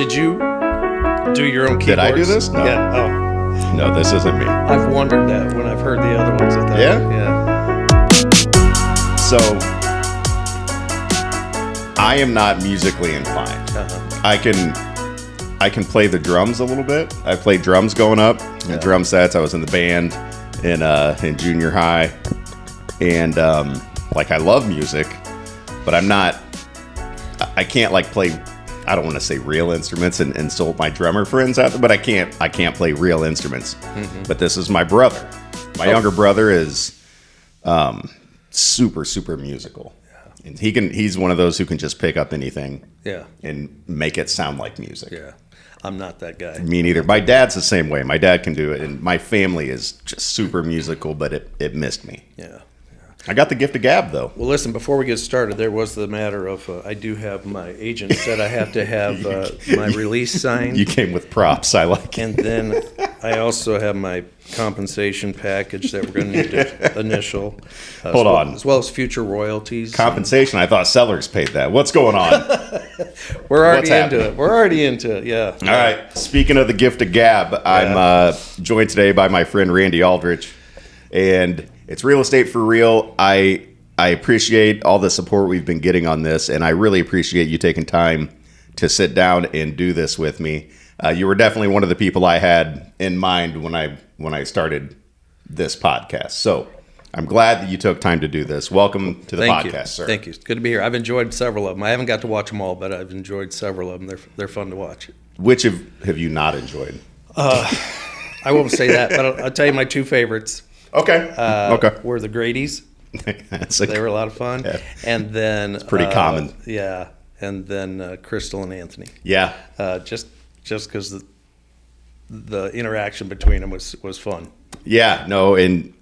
Did you do your own keyboards? Did I do this? No. Yeah. Oh, No, this isn't me. I've wondered that when I've heard the other ones. I thought, Yeah? Yeah. So, I am not musically inclined. Uh-huh. I can play the drums a little bit. I played drums going up, drum sets. I was in the band in junior high, and I love music, but I can't play. I don't want to say real instruments and insult my drummer friends out there, but I can't play real instruments. Mm-hmm. But this is my brother. My younger brother is super musical. And he's one of those who can just pick up anything and make it sound like music. Yeah. I'm not that guy. Me neither. My dad's the same way. My dad can do it, and my family is just super musical, but it missed me. Yeah. I got the gift of gab, though. Well, listen, before we get started, there was the matter of I do have my agent said I have to have my release signed. You came with props. I like it. And then I also have my compensation package that we're going to need to initial. Hold on. As well as future royalties. Compensation? I thought sellers paid that. What's going on? We're already into it. We're already into it, yeah. All right. Speaking of the gift of gab, I'm joined today by my friend Randy Aldrich, and it's Real Estate for Real. I appreciate all the support we've been getting on this, and I really appreciate you taking time to sit down and do this with me. You were definitely one of the people I had in mind when I started this podcast. So I'm glad that you took time to do this. Welcome to the podcast, sir. Thank you. It's good to be here. I've enjoyed several of them. I haven't got to watch them all, but I've enjoyed several of them. They're fun to watch. Which have you not enjoyed? I won't say that, but I'll tell you my two favorites. Okay. Were the Grady's. They were a lot of fun. Yeah. And then it's pretty common. Yeah. And then Crystal and Anthony. Yeah. Just because the interaction between them was fun. Yeah. No, and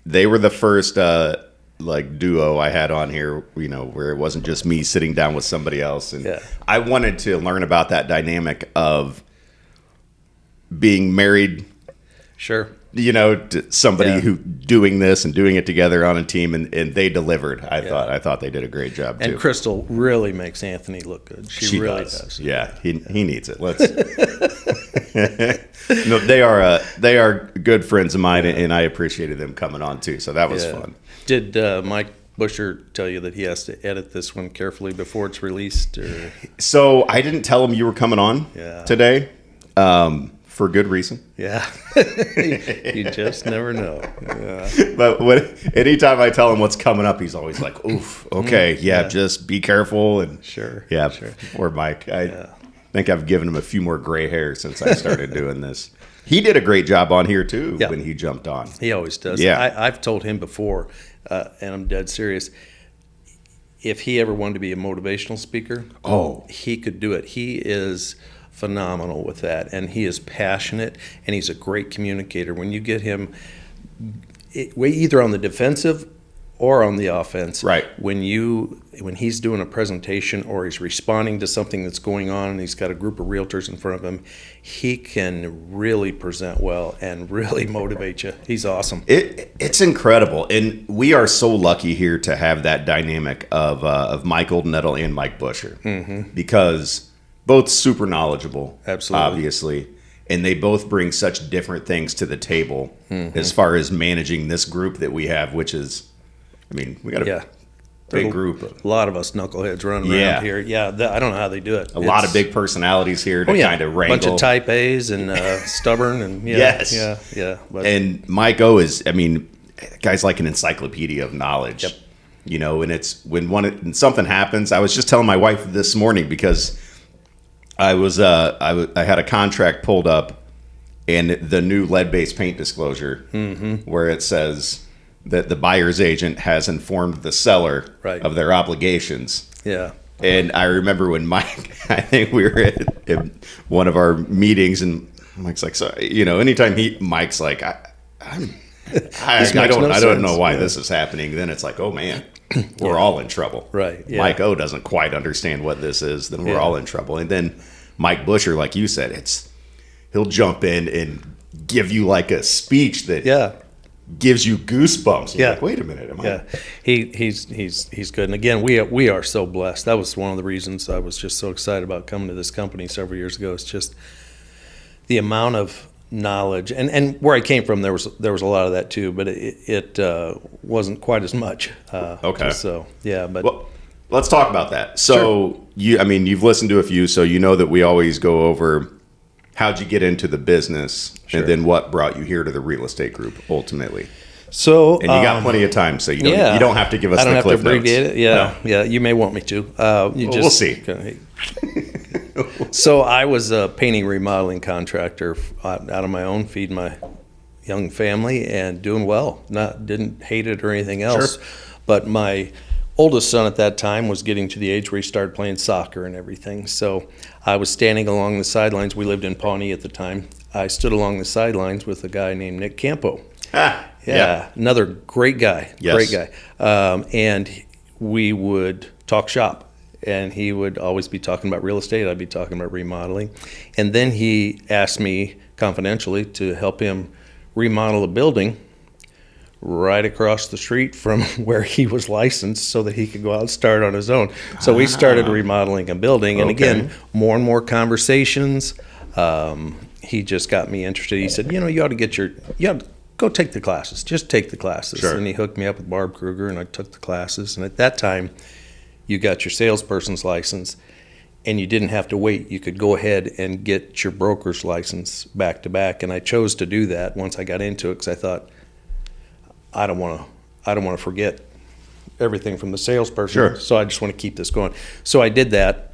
they were the first duo I had on here, where it wasn't just me sitting down with somebody else. And I wanted to learn about that dynamic of being married. Sure. To somebody who doing this and doing it together on a team, and they delivered. I thought they did a great job too. And Crystal really makes Anthony look good. She really does. Yeah, he needs it. Let's. No, they are good friends of mine, and I appreciated them coming on too. So that was fun. Did Mike Busher tell you that he has to edit this one carefully before it's released? Or? So I didn't tell him you were coming on today. For good reason. Yeah. You just never know. Yeah. But anytime I tell him what's coming up, he's always like, oof, okay, just be careful. And Sure. Or Mike. I think I've given him a few more gray hairs since I started doing this. He did a great job on here, too, when he jumped on. He always does. Yeah. I've told him before, and I'm dead serious, if he ever wanted to be a motivational speaker, he could do it. He is phenomenal with that, and he is passionate, and he's a great communicator. When you get him either on the defensive or on the offense, right? When he's doing a presentation or he's responding to something that's going on and he's got a group of realtors in front of him, he can really present well and really motivate you. He's awesome. It's incredible, and we are so lucky here to have that dynamic of Mike Oldenettle and Mike Busher, because both super knowledgeable, absolutely, obviously, and they both bring such different things to the table as far as managing this group that we have, which is, we got a big group. A lot of us knuckleheads running around here. Yeah, I don't know how they do it. A lot of big personalities here to kind of wrangle. A bunch of type A's and stubborn. And yes. Yeah. And Mike O is, guy's like an encyclopedia of knowledge. Yep. And it's when something happens. I was just telling my wife this morning because I had a contract pulled up, and the new lead-based paint disclosure, where it says that the buyer's agent has informed the seller of their obligations. Yeah. And I remember when Mike, I think we were at one of our meetings, and Mike's like, so, anytime Mike's like, I don't know why this is happening. Then it's like, oh man, we're all in trouble. Right. Yeah. Mike O doesn't quite understand what this is. Then we're all in trouble. And then Mike Busher, like you said, he'll jump in and give you like a speech that gives you goosebumps. You're Yeah. like, wait a minute, am Yeah, he's good. And again, we are so blessed. That was one of the reasons I was just so excited about coming to this company several years ago. It's just the amount of knowledge, and where I came from, there was a lot of that too, but it wasn't quite as much. Okay. So yeah, but Well, let's talk about that. So you've listened to a few, so you know that we always go over how'd you get into the business, Sure. and then what brought you here to the real estate group ultimately. so And you got plenty of time, so you don't have to give us I don't the have to cliff notes. abbreviate it. Yeah, yeah. You may want me to. We'll see. So I was a painting remodeling contractor out of my own, feeding my young family and doing well. Didn't hate it or anything else. Sure. But my oldest son at that time was getting to the age where he started playing soccer and everything. So I was standing along the sidelines. We lived in Pawnee at the time. I stood along the sidelines with a guy named Nick Campo. Yeah, another great guy. Yes. Great guy. And we would talk shop. And he would always be talking about real estate. I'd be talking about remodeling. And then he asked me confidentially to help him remodel a building right across the street from where he was licensed so that he could go out and start on his own. So we started remodeling a building. And again, more and more conversations. He just got me interested. He said, you ought to go take the classes. Just take the classes. Sure. And he hooked me up with Barb Kruger, and I took the classes. And at that time, you got your salesperson's license, and you didn't have to wait. You could go ahead and get your broker's license back to back. And I chose to do that once I got into it because I thought, I don't want to forget everything from the salesperson. Sure. So I just want to keep this going. So I did that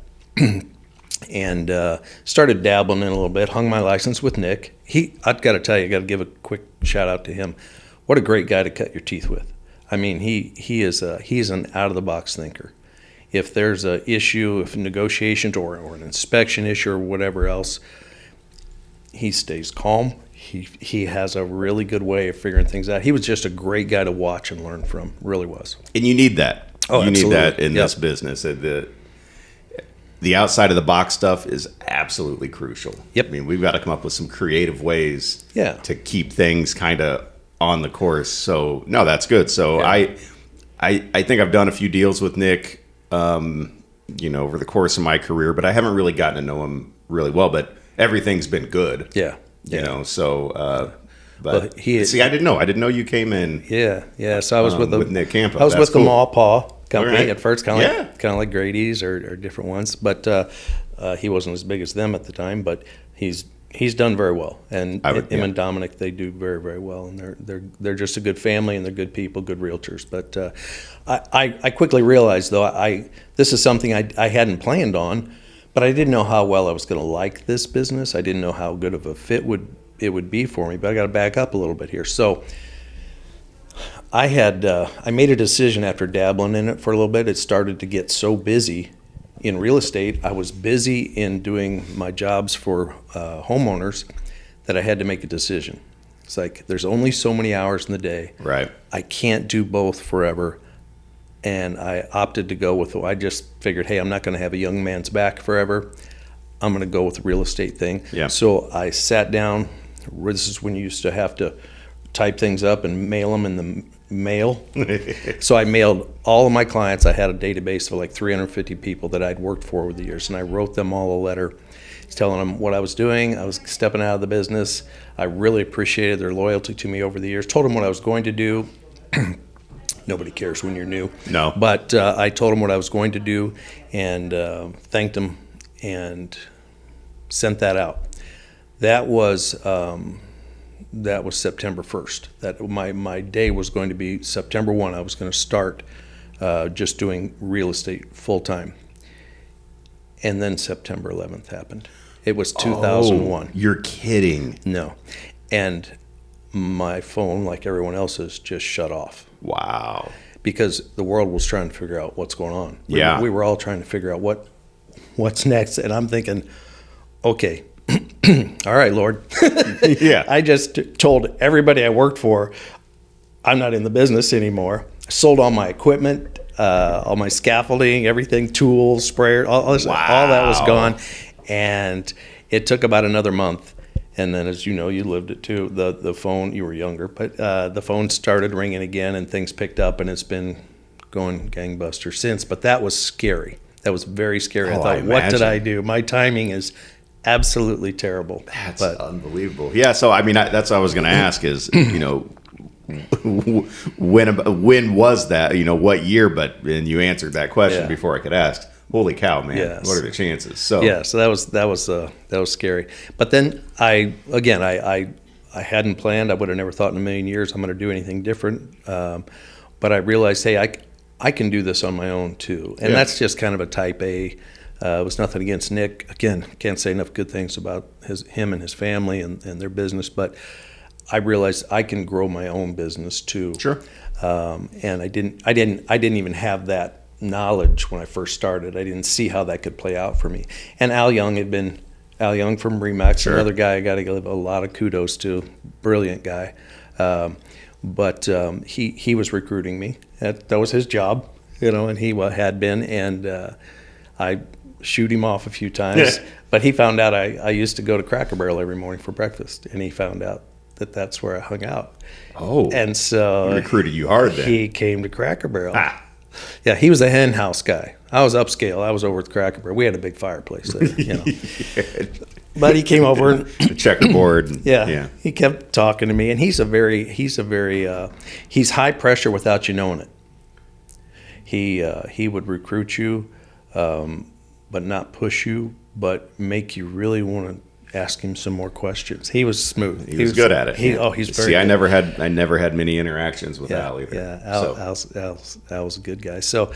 and started dabbling in a little bit. Hung my license with Nick. I've got to tell you, I got to give a quick shout out to him. What a great guy to cut your teeth with. I mean, he's an out of the box thinker. If there's an issue, if negotiations or an inspection issue or whatever else, he stays calm. He has a really good way of figuring things out. He was just a great guy to watch and learn from, really was. And you need that. Oh, you absolutely. need that in Yep. this business. The outside of the box stuff is absolutely crucial. Yep. I mean, we've got to come up with some creative ways to keep things kind of on the course. So, no, that's good. So I think I've done a few deals with Nick, over the course of my career, but I haven't really gotten to know him really well, but everything's been good. Yeah. But I didn't know. I didn't know you came in. Yeah. So I was with Nick Campo. I was That's with the cool. Maw Paw company All right. at first, kind of like Grady's or different ones. But he wasn't as big as them at the time. But he's done very well, and him and Dominic, they do very, very well, and they're just a good family, and they're good people, good realtors. But I quickly realized though this is something I hadn't planned on, but I didn't know how well I was going to like this business. I didn't know how good of a fit it would be for me. But I got to back up a little bit here. So I made a decision after dabbling in it for a little bit. It started to get so busy in real estate. I was busy in doing my jobs for homeowners that I had to make a decision. It's like there's only so many hours in the day. Right. I can't do both forever. And I opted to go with, I just figured, hey, I'm not going to have a young man's back forever. I'm going to go with the real estate thing. Yeah. So I sat down. This is when you used to have to type things up and mail them in the mail. So I mailed all of my clients. I had a database of like 350 people that I'd worked for over the years, and I wrote them all a letter telling them what I was doing. I was stepping out of the business. I really appreciated their loyalty to me over the years. Told them what I was going to do. Nobody cares when you're new. No. But I told them what I was going to do and thanked them and sent that out. That was September 1st. That my day was going to be September 1. I was going to start just doing real estate full time. And then September 11th happened. It was 2001. Oh, you're kidding. No. And my phone, like everyone else's, just shut off. Wow. Because the world was trying to figure out what's going on. We were all trying to figure out what's next. And I'm thinking, okay, all right, Lord. Yeah. I just told everybody I worked for, I'm not in the business anymore. I sold all my equipment, all my scaffolding, everything, tools, sprayer, all that was gone. And it took about another month. And then, as you know, you lived it too. The phone, you were younger, but the phone started ringing again, and things picked up, and it's been going gangbusters since. But that was scary. That was very scary. I thought, what did I do? My timing is absolutely terrible. That's unbelievable. Yeah. So, I mean, that's what I was going to ask is, when was that? What year? And you answered that question before I could ask. Holy cow, man! Yes. What are the chances? So so that was scary. But then I hadn't planned. I would have never thought in a million years I'm going to do anything different. But I realized, hey, I can do this on my own too, and that's just kind of a type A. It was nothing against Nick. Again, can't say enough good things about him and his family and their business, but I realized I can grow my own business too. Sure. And I didn't even have that knowledge when I first started. I didn't see how that could play out for me. And Al Young from Remax, another guy I got to give a lot of kudos to, brilliant guy. But he was recruiting me. That was his job, and he had been. And I shoot him off a few times. But he found out I used to go to Cracker Barrel every morning for breakfast, and he found out that's where I hung out. Oh, and so he recruited you hard then. He came to Cracker Barrel. Yeah, he was a hen house guy. I was upscale. I was over at Cracker Barrel. We had a big fireplace there, But he came over and the checkerboard. He kept talking to me, and he's high pressure without you knowing it. He would recruit you, but not push you, but make you really want to ask him some more questions. He was smooth. He was good at it. He's very good. I never had many interactions with Al either. Yeah, Al was a good guy. So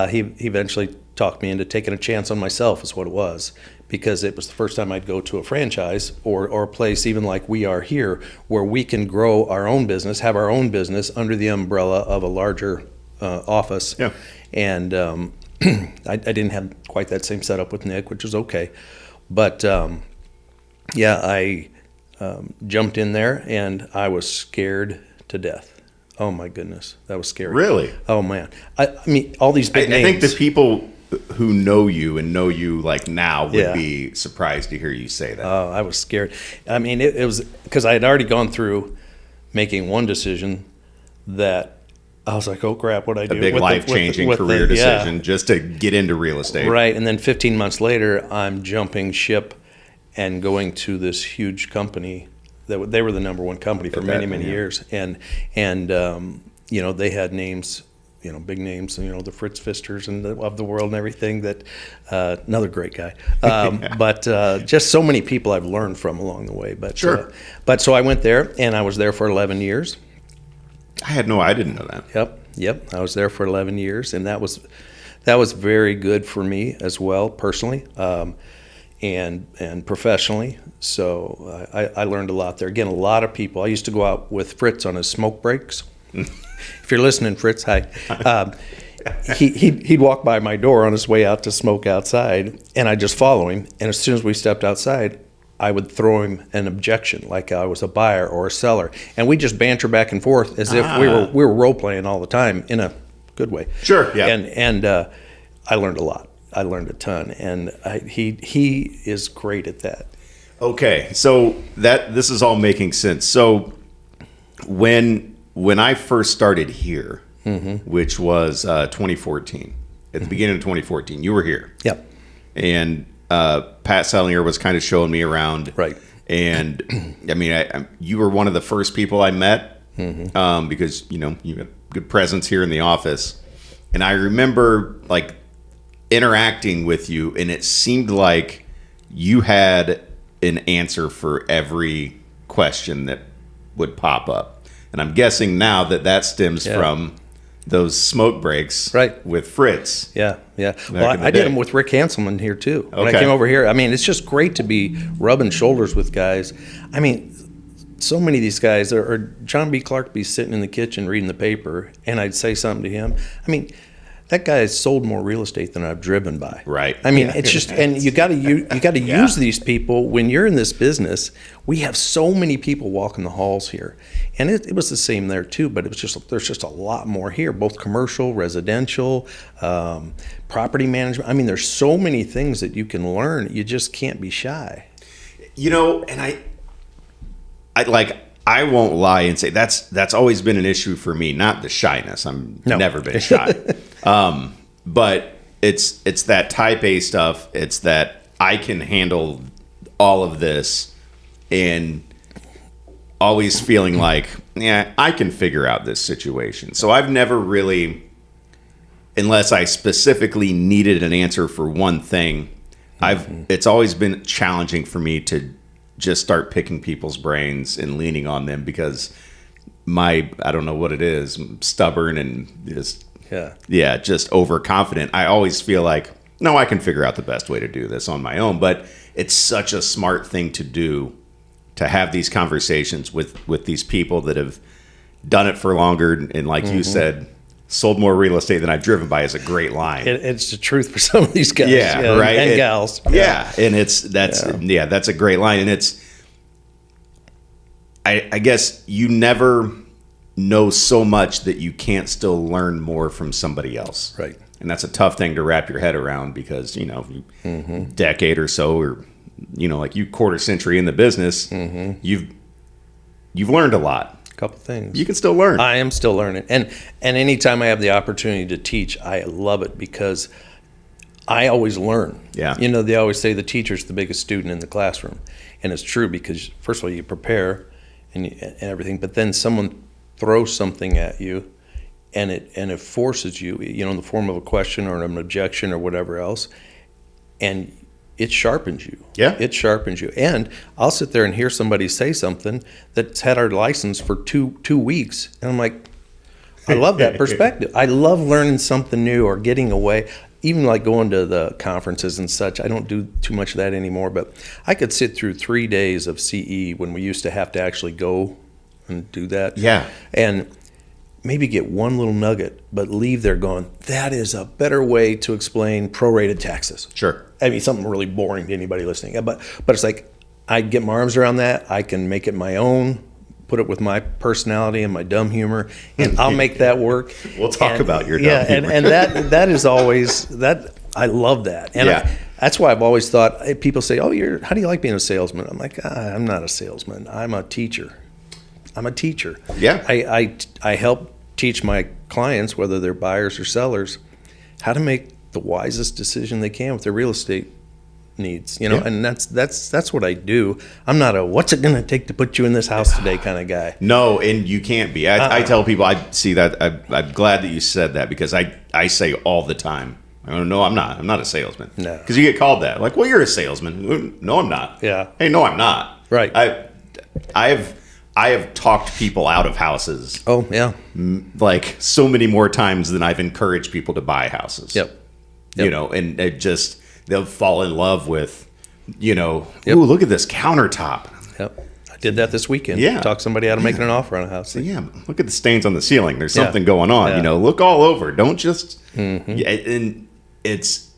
he eventually talked me into taking a chance on myself is what it was, because it was the first time I'd go to a franchise or a place even like we are here where we can grow our own business, have our own business under the umbrella of a larger office. Yeah. And I didn't have quite that same setup with Nick, which was okay. But I jumped in there, and I was scared to death. Oh, my goodness. That was scary. Really? Oh, man. I mean, all these big names. I think the people who know you like now would be surprised to hear you say that. Oh, I was scared. I mean, it was because I had already gone through making one decision that I was like, oh, crap, what I do? A big life-changing career decision just to get into real estate. Right. And then 15 months later, I'm jumping ship and going to this huge company. They were the number one company for many years. And they had names, big names, the Fritz Pfisters of the world and everything that, another great guy. But just so many people I've learned from along the way. But sure. So I went there, and I was there for 11 years. I didn't know that. Yep. I was there for 11 years, and that was very good for me as well, personally. And professionally. So I learned a lot there. Again, a lot of people. I used to go out with Fritz on his smoke breaks. If you're listening, Fritz, hi. He'd walk by my door on his way out to smoke outside, and I'd just follow him. And as soon as we stepped outside, I would throw him an objection, like I was a buyer or a seller. And we just banter back and forth as if we were role-playing all the time in a good way. Sure, yeah. And I learned a lot. I learned a ton, and he is great at that. Okay, so this is all making sense. So when I first started here, which was 2014, at the beginning of 2014, you were here. Yep. And Pat Sellinger was kind of showing me around. Right. And I mean, you were one of the first people I met because you have good presence here in the office, and I remember interacting with you, and it seemed like you had an answer for every question that would pop up. And I'm guessing now that stems from those smoke breaks with Fritz. Yeah. Well, I did them with Rick Hanselman here too. When I came over here, I mean, it's just great to be rubbing shoulders with guys. I mean, so many of these guys, or John B. Clark be sitting in the kitchen reading the paper, and I'd say something to him. I mean, that guy has sold more real estate than I've driven by. Right. I mean, it's just, and you got to use these people when you're in this business. We have so many people walking the halls here, and it was the same there too. But it was just there's just a lot more here, both commercial, residential, property management. I mean, there's so many things that you can learn. You just can't be shy. And I won't lie and say that's always been an issue for me. Not the shyness. Never been shy. But it's that type A stuff. It's that I can handle all of this, and always feeling like, yeah, I can figure out this situation. So I've never really, unless I specifically needed an answer for one thing, it's always been challenging for me to just start picking people's brains and leaning on them, because I don't know what it is, I'm stubborn and just just overconfident. I always feel like, no, I can figure out the best way to do this on my own. But it's such a smart thing to do, to have these conversations with these people that have done it for longer, and like you said, sold more real estate than I've driven by is a great line. It's the truth for some of these guys, right, and gals. Yeah, and that's a great line, and I guess you never know so much that you can't still learn more from somebody else, right? And that's a tough thing to wrap your head around, because decade or so, or like you, quarter century in the business, you've learned a lot. A couple things. You can still learn. I am still learning, and anytime I have the opportunity to teach, I love it, because I always learn. Yeah. They always say the teacher's the biggest student in the classroom, and it's true, because first of all, you prepare and everything, but then someone throws something at you, and it forces you, in the form of a question or an objection or whatever else, and it sharpens you. Yeah. It sharpens you. And I'll sit there and hear somebody say something that's had our license for two weeks, and I'm like, I love that perspective. I love learning something new or getting away. Even like going to the conferences and such, I don't do too much of that anymore, but I could sit through 3 days of CE when we used to have to actually go and do that. Yeah. And maybe get one little nugget, but leave there going, that is a better way to explain prorated taxes. Sure. I mean, something really boring to anybody listening. But it's like, I get my arms around that. I can make it my own, put it with my personality and my dumb humor, and I'll make that work. We'll talk about your dumb humor. and that is always, that I love that. And that's why I've always thought, people say, oh, how do you like being a salesman? I'm like, I'm not a salesman. I'm a teacher. Yeah. I help teach my clients, whether they're buyers or sellers, how to make the wisest decision they can with their real estate needs, and that's what I do. I'm not a what's it gonna take to put you in this house today kind of guy. No, and you can't be. I tell people, I see that. I'm glad that you said that, because I say all the time, no, I'm not a salesman. No, because you get called that, like, well, you're a salesman. No, I'm not. Yeah. Hey, no, I'm not. Right. I have talked people out of houses. Oh yeah. Like so many more times than I've encouraged people to buy houses. Yep. And it just, they'll fall in love with, ooh, look at this countertop. Yep. I did that this weekend. Yeah. Talk somebody out of making an offer on a house. So, look at the stains on the ceiling. There's something going on. Yeah. Look all over. Don't just. And it's,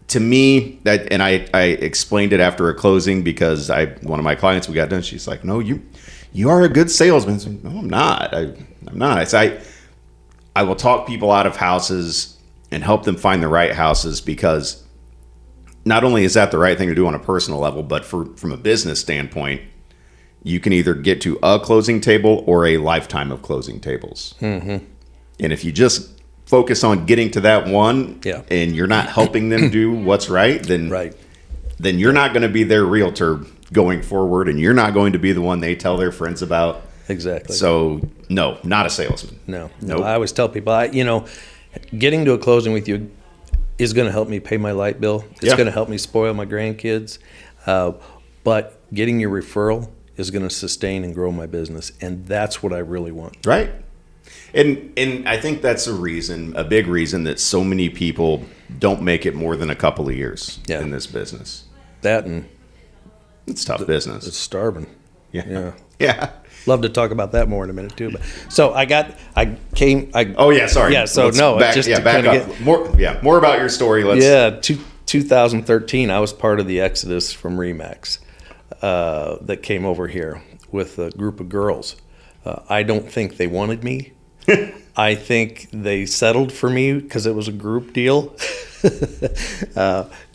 to me, that, and I explained it after a closing, because one of my clients, we got done. She's like, no, you are a good salesman. So, no, I'm not. I'm not. I will talk people out of houses and help them find the right houses, because not only is that the right thing to do on a personal level, but from a business standpoint, you can either get to a closing table or a lifetime of closing tables. And if you just focus on getting to that one, and you're not helping them do what's right, then you're not going to be their realtor going forward, and you're not going to be the one they tell their friends about. Exactly. So no, not a salesman. No. Nope. I always tell people, getting to a closing with you is going to help me pay my light bill. It's going to help me spoil my grandkids. But getting your referral is going to sustain and grow my business, and that's what I really want. Right. And I think that's a big reason that so many people don't make it more than a couple of years in this business. That, and it's tough business. It's starving. Yeah. Love to talk about that more in a minute too. But so sorry. Yeah. So back up. More about your story. 2013, I was part of the exodus from Remax that came over here with a group of girls. I don't think they wanted me. I think they settled for me because it was a group deal.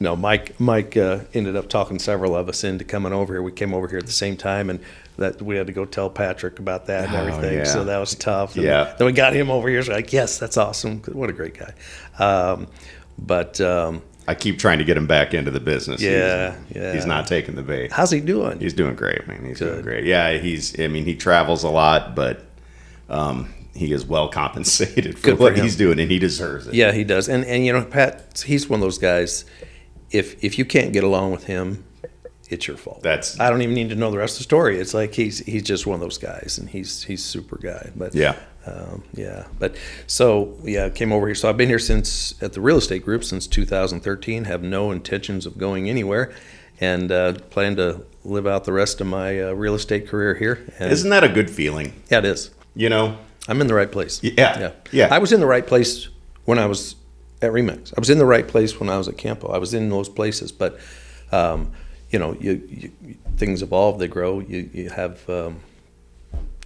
No, Mike ended up talking several of us into coming over here. We came over here at the same time, and that we had to go tell Patrick about that and everything. yeah. So that was tough. And Yeah. then we got him over here. So like, yes, that's awesome. What a great guy. But I keep trying to get him back into the business. yeah. He's not taking the bait. How's he doing? He's doing great, man. He's doing Good. great. Yeah, he travels a lot, but he is well compensated for Good for what him. he's doing, and he deserves it. Yeah, he does. And you know, Pat, he's one of those guys. If you can't get along with him, it's your fault. I don't even need to know the rest of the story. It's like he's just one of those guys, and he's super guy. But Yeah. But so came over here. So I've been here at the real estate group since 2013. Have no intentions of going anywhere, and plan to live out the rest of my real estate career here. And Isn't that a good feeling? yeah, it is. You know? I'm in the right place. Yeah. I was in the right place when I was at Remax. I was in the right place when I was at Campo. I was in those places, but you things evolve, they grow. You have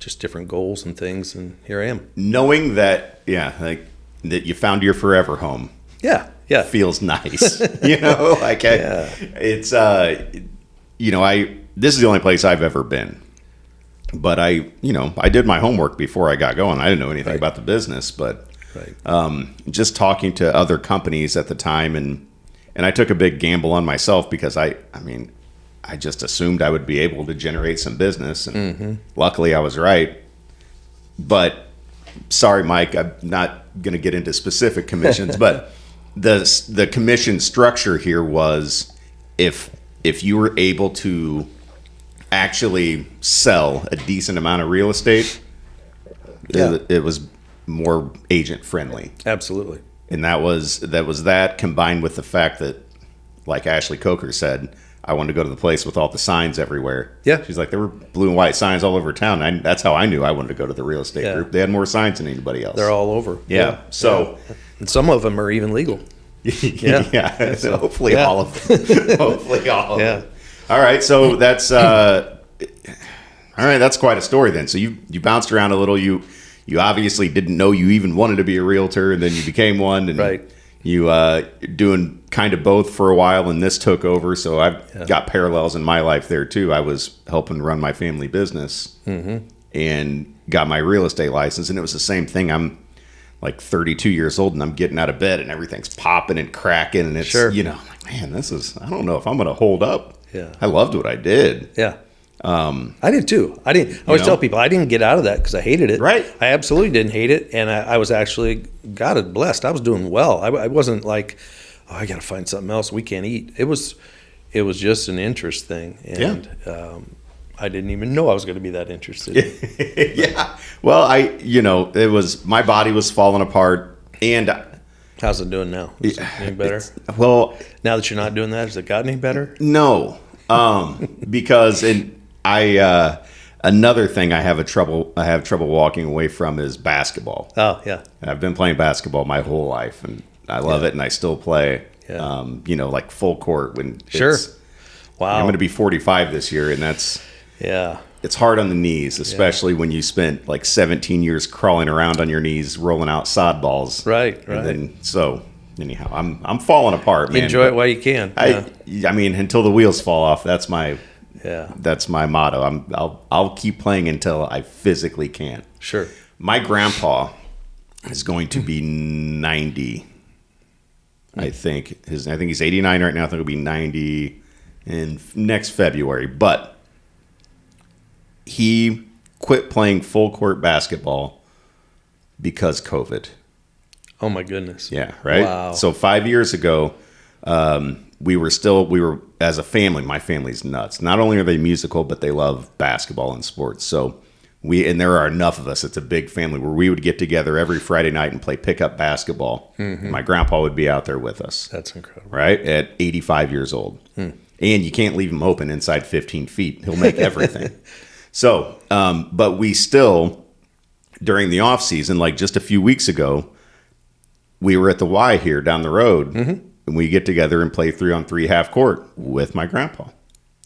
just different goals and things, and here I am. Knowing that, that you found your forever home. Yeah. Feels nice. It's this is the only place I've ever been. But I did my homework before I got going. I didn't know anything about the business, but just talking to other companies at the time, and I took a big gamble on myself because I just assumed I would be able to generate some business, and luckily I was right. But sorry, Mike, I'm not going to get into specific commissions, but the commission structure here was if you were able to actually sell a decent amount of real estate, it was more agent friendly. Absolutely. And that was that combined with the fact that, like Ashley Coker said, I wanted to go to the place with all the signs everywhere. Yeah. She's like, there were blue and white signs all over town. That's how I knew I wanted to go to the real estate group. They had more signs than anybody else. They're all over. Yeah. So, and some of them are even legal. Yeah. So hopefully all of them. Hopefully all of them. All right. So that's that's quite a story then. So you bounced around a little. You obviously didn't know you even wanted to be a realtor, and then you became one. And you doing kind of both for a while, and this took over. So I've got parallels in my life there too. I was helping run my family business and got my real estate license, and it was the same thing. I'm like 32 years old, and I'm getting out of bed, and everything's popping and cracking, and it's I'm like, man, I don't know if I'm going to hold up. Yeah, I loved what I did. Yeah. I did too. I always tell people I didn't get out of that because I hated it. Right. I absolutely didn't hate it, and I was actually, God blessed. I was doing well. I wasn't like, oh, I got to find something else. We can't eat. It was just an interest thing, and I didn't even know I was going to be that interested. Yeah. Well, it was, my body was falling apart, and how's it doing now? Is it any better? Well, now that you're not doing that, has it gotten any better? No, because another thing I have trouble walking away from is basketball. Oh yeah, and I've been playing basketball my whole life, and I love it, and I still play. Yeah. Like full court when Wow. I'm going to be 45 this year, and that's it's hard on the knees, especially when you spent like 17 years crawling around on your knees, rolling out sod balls. Right. And then, anyhow, I'm falling apart, man. Enjoy it while you can. I mean, until the wheels fall off. That's my motto. I'll keep playing until I physically can't. Sure. My grandpa is going to be 90. I think he's 89 right now. I think he'll be 90 in next February. But he quit playing full court basketball because COVID. Oh my goodness. Yeah, right? Wow. So 5 years ago, we were as a family, my family's nuts. Not only are they musical, but they love basketball and sports. So there are enough of us. It's a big family where we would get together every Friday night and play pickup basketball. Mm-hmm. My grandpa would be out there with us. That's incredible. Right? At 85 years old. And you can't leave him open inside 15 feet. He'll make everything. So, but we still, during the off season, like just a few weeks ago, we were at the Y here down the road, and we get together and play 3-on-3 half court with my grandpa.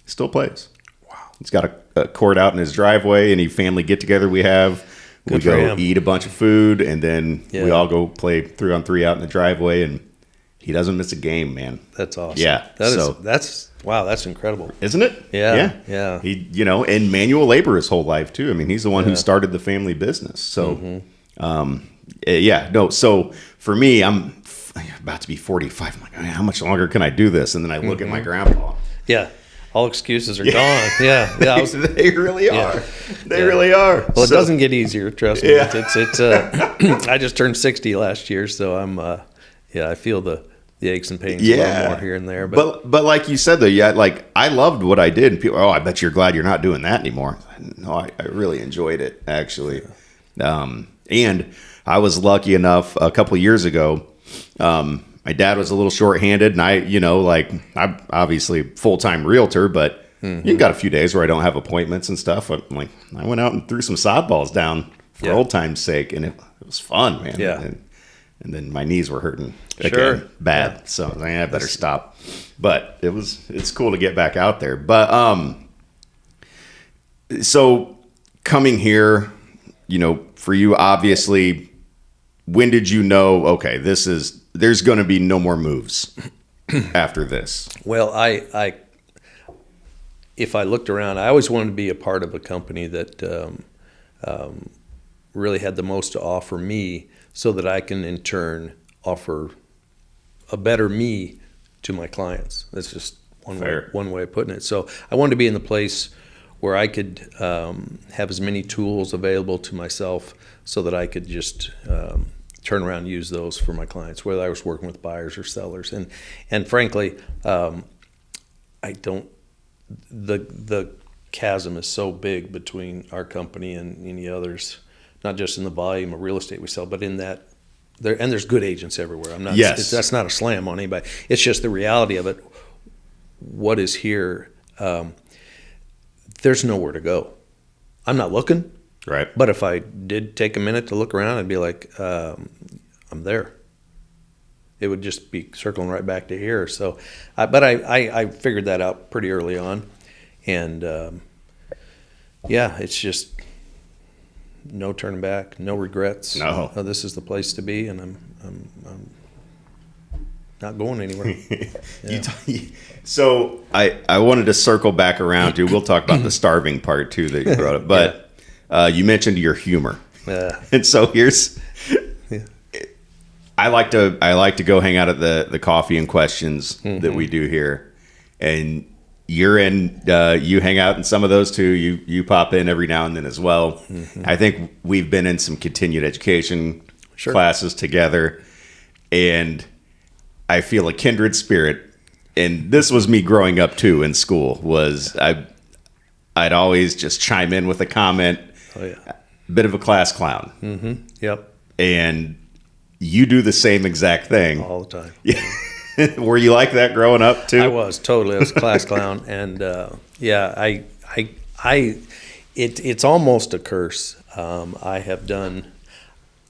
Still plays. Wow. He's got a court out in his driveway, any family get together we have. We go eat a bunch of food, and then we all go play 3-on-3 out in the driveway, and he doesn't miss a game, man. That's awesome. Yeah. That's Wow, that's incredible. Isn't it? Yeah. He, and manual labor his whole life too. I mean, he's the one who started the family business. So, So for me, I'm about to be 45. I'm like, how much longer can I do this? And then I look at my grandpa. Yeah. All excuses are gone. Yeah. They really are. They really are. Well, it doesn't get easier. Trust me. Yeah. It's I just turned 60 last year, so I'm, I feel the aches and pains a little more here and there. But like you said, though, like I loved what I did. And people, I bet you're glad you're not doing that anymore. No, I really enjoyed it, actually. And I was lucky enough a couple of years ago. My dad was a little short-handed, and I'm obviously full-time realtor, but you got a few days where I don't have appointments and stuff. I went out and threw some sod balls down for old time's sake, and it was fun, man. Yeah. And then my knees were hurting again, bad. Yeah. So I better stop. But it's cool to get back out there. But so coming here, for you, obviously, when did you know? Okay, there's going to be no more moves after this. Well, if I looked around, I always wanted to be a part of a company that really had the most to offer me, so that I can in turn offer a better me to my clients. That's just one way of putting it. So I wanted to be in the place where I could have as many tools available to myself, so that I could just turn around and use those for my clients, whether I was working with buyers or sellers. And frankly, I don't. The chasm is so big between our company and any others, not just in the volume of real estate we sell, but in that there's good agents everywhere. I'm not. Yes. That's not a slam on anybody. It's just the reality of it. What is here? There's nowhere to go. I'm not looking. Right. But if I did take a minute to look around, I'd be like, I'm there. It would just be circling right back to here. So, but I figured that out pretty early on, and it's just no turning back, no regrets. No, this is the place to be, and I'm not going anywhere. Yeah. So I wanted to circle back around to. We'll talk about the starving part too that you brought up, but you mentioned your humor, and so here's. I like to go hang out at the coffee and questions that we do here, and you're in. You hang out in some of those too. You pop in every now and then as well. Mm-hmm. I think we've been in some continued education classes together, and I feel a kindred spirit. And this was me growing up too in school. I'd always just chime in with a comment. Oh yeah, bit of a class clown. Mm-hmm. Yep. And you do the same exact thing all the time. Yeah. Were you like that growing up too? I was totally. I was a class clown, and it's almost a curse. I've done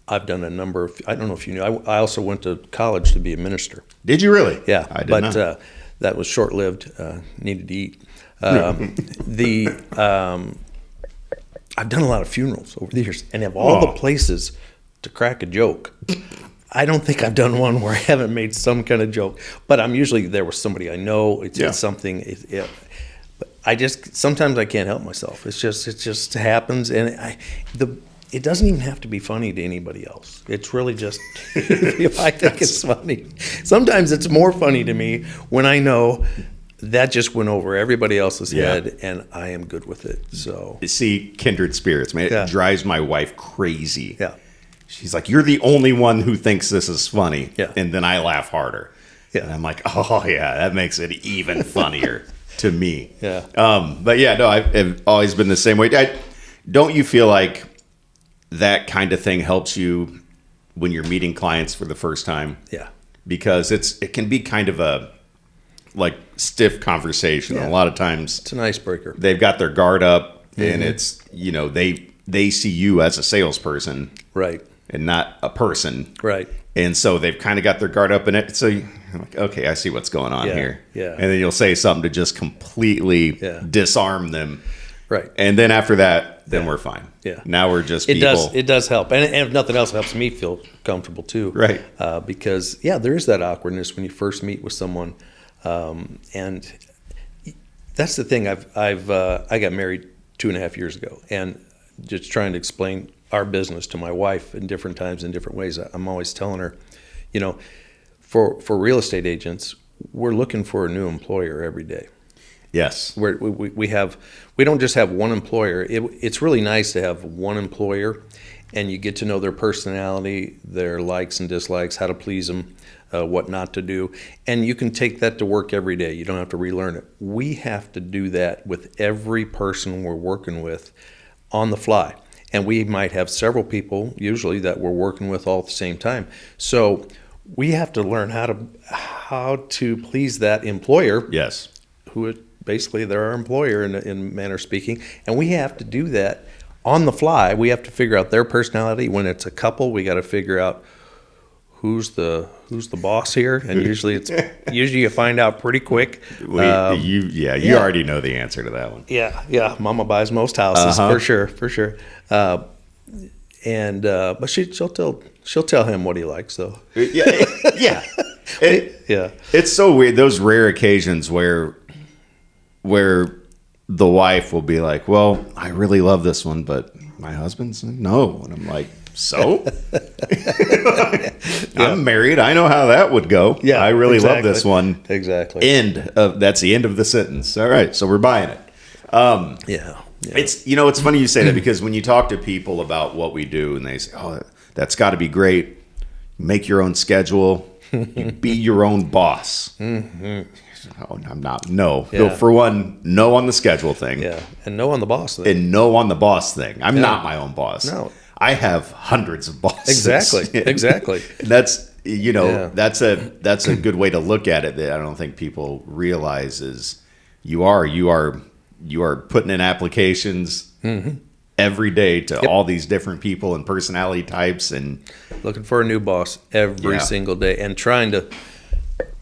a number of. I don't know if you knew. I also went to college to be a minister. Did you really? Yeah, I did not. That was short lived. Needed to eat. I've done a lot of funerals over the years, and of all the places to crack a joke, I don't think I've done one where I haven't made some kind of joke. But I'm usually there with somebody I know. It's something. But I just sometimes I can't help myself. It just happens, and it doesn't even have to be funny to anybody else. It's really just if I think it's funny. Sometimes it's more funny to me when I know that just went over everybody else's head, and I am good with it. So see, kindred spirits, man. It drives my wife crazy. Yeah. She's like, you're the only one who thinks this is funny. Yeah. And then I laugh harder. Yeah. And I'm like, oh, yeah, that makes it even funnier to me. Yeah. But yeah, no, I've always been the same way. Don't you feel like that kind of thing helps you when you're meeting clients for the first time? Yeah. Because it can be kind of a stiff conversation. Yeah. A lot of times it's an icebreaker. They've got their guard up, and it's, they see you as a salesperson. Right. And not a person. Right. And so they've kind of got their guard up in it. So you're like, okay, I see what's going on here. Yeah. And then you'll say something to just completely disarm them. Right. And then after that, then we're fine. Yeah. Now we're just people. It does help. And if nothing else, it helps me feel comfortable too. Right. Because, there is that awkwardness when you first meet with someone. And That's the thing. I got married 2.5 years ago, and just trying to explain our business to my wife in different times in different ways. I'm always telling her, you know, for real estate agents, we're looking for a new employer every day. Yes. We don't just have one employer. It's really nice to have one employer, and you get to know their personality, their likes and dislikes, how to please them, what not to do, and you can take that to work every day. You don't have to relearn it. We have to do that with every person we're working with on the fly, and we might have several people usually that we're working with all at the same time. So we have to learn how to please that employer. Yes. Who basically they're our employer in manner speaking, and we have to do that on the fly. We have to figure out their personality. When it's a couple, we got to figure out who's the boss here, and usually you find out pretty quick. You already know the answer to that one. Yeah. Mama buys most houses for sure. But she'll tell him what he likes though. Yeah. Yeah. It's so weird. Those rare occasions where the wife will be like, "Well, I really love this one, but my husband's no," and I'm like, "So, I'm married. I know how that would go. Yeah, I really love exactly. this one." Exactly. That's the end of the sentence. All right, so we're buying it. Yeah. It's funny you say that, because when you talk to people about what we do and they say, "Oh, that's got to be great. Make your own schedule. Be your own boss." Mm-hmm. Oh, I'm not. No. Yeah. For one, no on the schedule thing. Yeah. And no on the boss thing. And no on the boss thing. I'm not my own boss. No. I have hundreds of bosses. Exactly. And that's that's a good way to look at it that I don't think people realize is you are putting in applications every day to all these different people and personality types, and looking for a new boss every single day, and trying to.